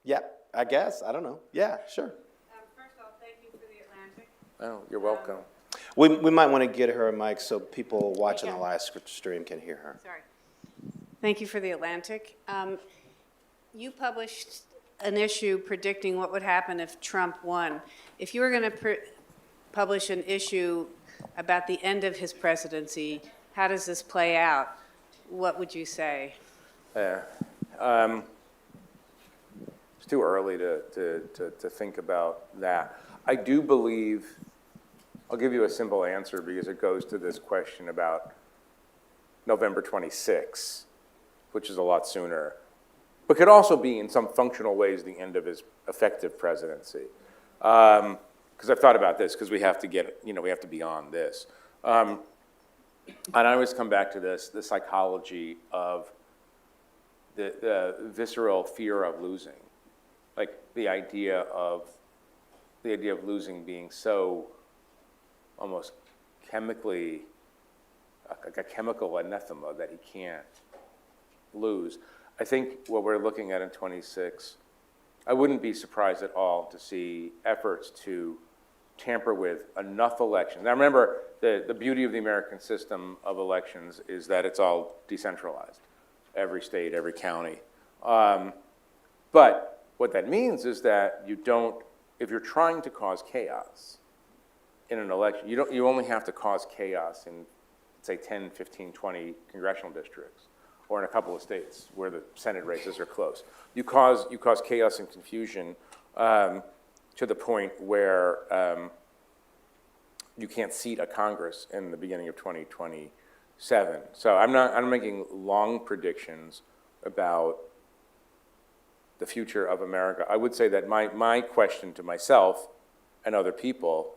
Speaker 1: Yeah, I guess, I don't know. Yeah, sure.
Speaker 8: First of all, thank you for the Atlantic.
Speaker 3: Oh, you're welcome.
Speaker 1: We might want to get her a mic so people watching the live stream can hear her.
Speaker 8: Sorry. Thank you for the Atlantic. You published an issue predicting what would happen if Trump won. If you were going to publish an issue about the end of his presidency, how does this play out? What would you say?
Speaker 3: It's too early to think about that. I do believe, I'll give you a simple answer because it goes to this question about November 26, which is a lot sooner, but could also be in some functional ways the end of his effective presidency. Because I've thought about this, because we have to get, we have to be on this. And I always come back to this, the psychology of the visceral fear of losing. Like the idea of losing being so almost chemically, like a chemical anathema that he can't lose. I think what we're looking at in 26, I wouldn't be surprised at all to see efforts to tamper with enough elections. Now remember, the beauty of the American system of elections is that it's all decentralized. Every state, every county. But what that means is that you don't, if you're trying to cause chaos in an election, you only have to cause chaos in, say, 10, 15, 20 congressional districts, or in a couple of states where the Senate races are close. You cause chaos and confusion to the point where you can't seat a Congress in the beginning of 2027. So I'm making long predictions about the future of America. I would say that my question to myself and other people,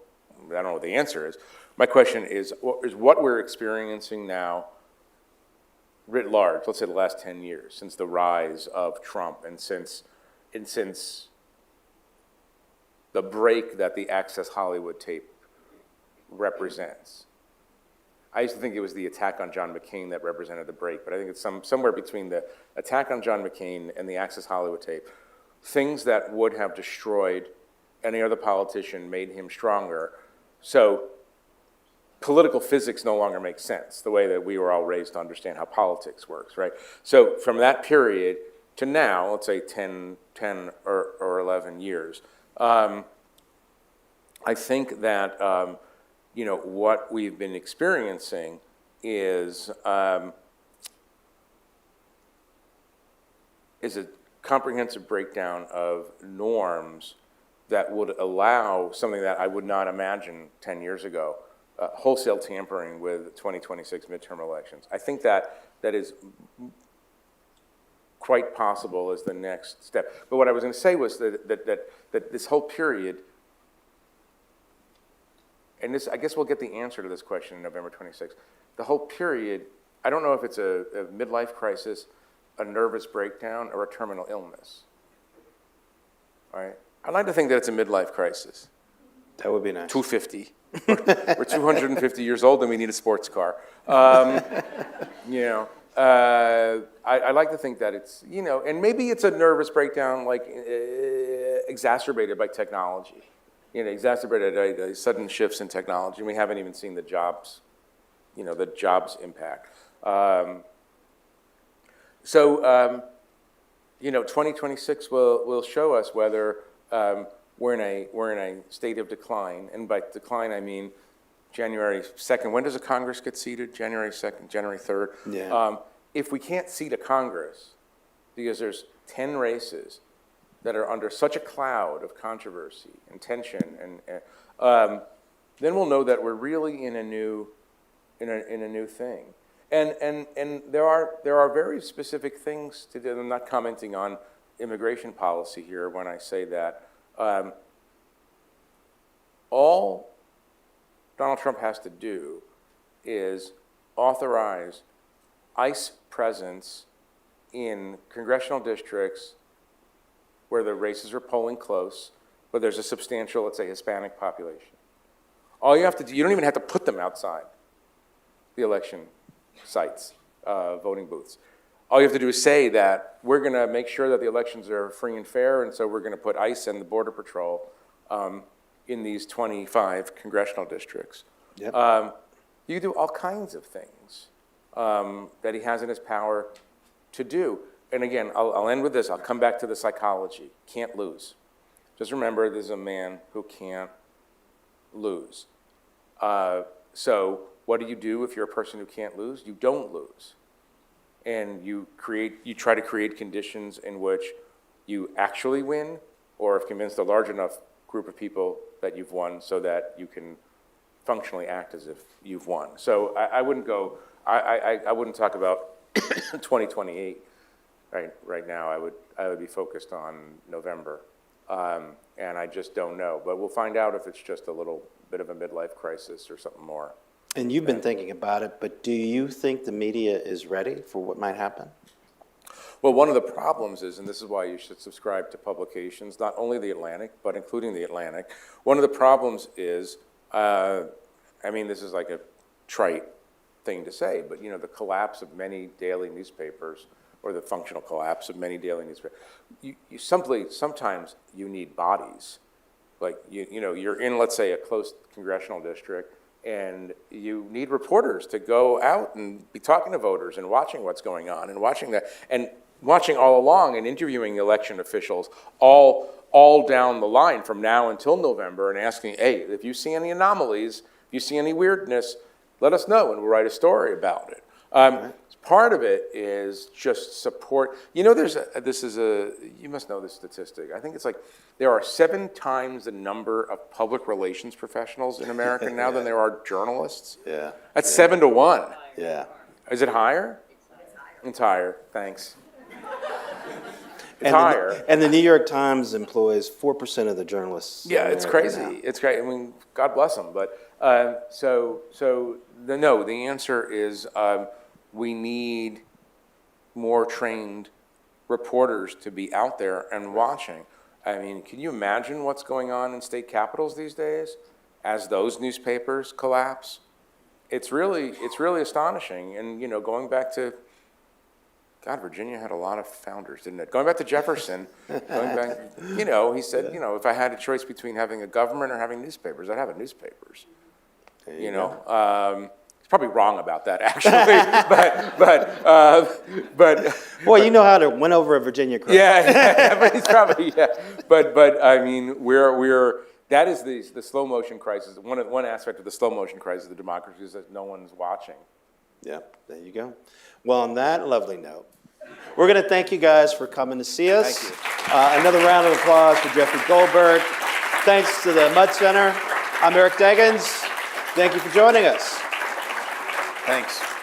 Speaker 3: I don't know what the answer is, my question is what we're experiencing now writ large, let's say the last 10 years, since the rise of Trump and since the break that the Access Hollywood tape represents. I used to think it was the attack on John McCain that represented the break, but I think it's somewhere between the attack on John McCain and the Access Hollywood tape. Things that would have destroyed any other politician made him stronger. So political physics no longer makes sense, the way that we were all raised to understand how politics works, right? So from that period to now, let's say 10 or 11 years, I think that what we've been experiencing is a comprehensive breakdown of norms that would allow something that I would not imagine 10 years ago, wholesale tampering with 2026 midterm elections. I think that is quite possible as the next step. But what I was going to say was that this whole period, and this, I guess we'll get the answer to this question in November 26th. The whole period, I don't know if it's a midlife crisis, a nervous breakdown, or a terminal illness. All right? I'd like to think that it's a midlife crisis.
Speaker 1: That would be nice.
Speaker 3: 250. We're 250 years old and we need a sports car. You know, I like to think that it's, you know, and maybe it's a nervous breakdown, like exacerbated by technology. You know, exacerbated by sudden shifts in technology. We haven't even seen the jobs, you know, the jobs impact. You know, 2026 will show us whether we're in a state of decline, and by decline I mean January 2nd. When does a Congress get seated? January 2nd, January 3rd.
Speaker 1: Yeah.
Speaker 3: If we can't seat a Congress because there's 10 races that are under such a cloud of controversy and tension, and then we'll know that we're really in a new thing. And there are very specific things to do. I'm not commenting on immigration policy here when I say that. All Donald Trump has to do is authorize ICE presence in congressional districts where the races are polling close, but there's a substantial, let's say, Hispanic population. All you have to do, you don't even have to put them outside the election sites, voting booths. All you have to do is say that we're going to make sure that the elections are free and fair, and so we're going to put ICE and the Border Patrol in these 25 congressional districts.
Speaker 1: Yep.
Speaker 3: You do all kinds of things that he has in his power to do. And again, I'll end with this. I'll come back to the psychology. Can't lose. Just remember, this is a man who can't lose. So what do if you're a person who can't lose? You don't lose. And you try to create conditions in which you actually win, or have convinced a large enough group of people that you've won so that you can functionally act as if you've won. So I wouldn't go, I wouldn't talk about 2028 right now. I would be focused on November. And I just don't know. But we'll find out if it's just a little bit of a midlife crisis or something more.
Speaker 1: And you've been thinking about it, but do you think the media is ready for what might happen?
Speaker 3: Well, one of the problems is, and this is why you should subscribe to publications, not only The Atlantic, but including The Atlantic. One of the problems is, I mean, this is like a trite thing to say, but you know, the collapse of many daily newspapers, or the functional collapse of many daily newspapers. You sometimes you need bodies. Like, you know, you're in, let's say, a close congressional district, and you need reporters to go out and be talking to voters and watching what's going on and watching that, and watching all along and interviewing election officials all down the line from now until November, and asking, hey, if you see any anomalies, if you see any weirdness, let us know and we'll write a story about it. Part of it is just support. You know, you must know this statistic. I think it's like there are 7 times the number of public relations professionals in America now than there are journalists.
Speaker 1: Yeah.
Speaker 3: That's 7 to 1.
Speaker 1: Yeah.
Speaker 3: Is it higher? It's higher. Thanks. It's
Speaker 1: And
Speaker 3: higher.
Speaker 1: And the New York Times employs 4% of the journalists. in
Speaker 3: Yeah, it's
Speaker 1: America
Speaker 3: crazy.
Speaker 1: now.
Speaker 3: It's crazy. I mean, God bless them. But the answer is we need more trained reporters to be out there and watching. I mean, can you imagine what's going on in state capitals these days as those newspapers collapse? It's really astonishing. And you know, going back to, God, Virginia had a lot of founders, didn't it? Going back to Jefferson, you know, he said, you know, if I had a choice between having a government or having newspapers, I'd have a newspapers. You know, he's probably wrong about that, actually. but
Speaker 1: Well, you know how to win over a Virginia crowd.
Speaker 3: yeah, but he's probably But I mean, that is the slow motion crisis. One aspect of the slow motion crisis of democracy is that no one's watching.
Speaker 1: Yeah, there you go. Well, on that lovely note, we're going to thank you guys for coming to see us.
Speaker 3: Thank you.
Speaker 1: Another round of applause for Jeffrey Goldberg. thanks to the Mudd Center. I'm Eric Deggans. Thank you for joining us.
Speaker 3: Thanks.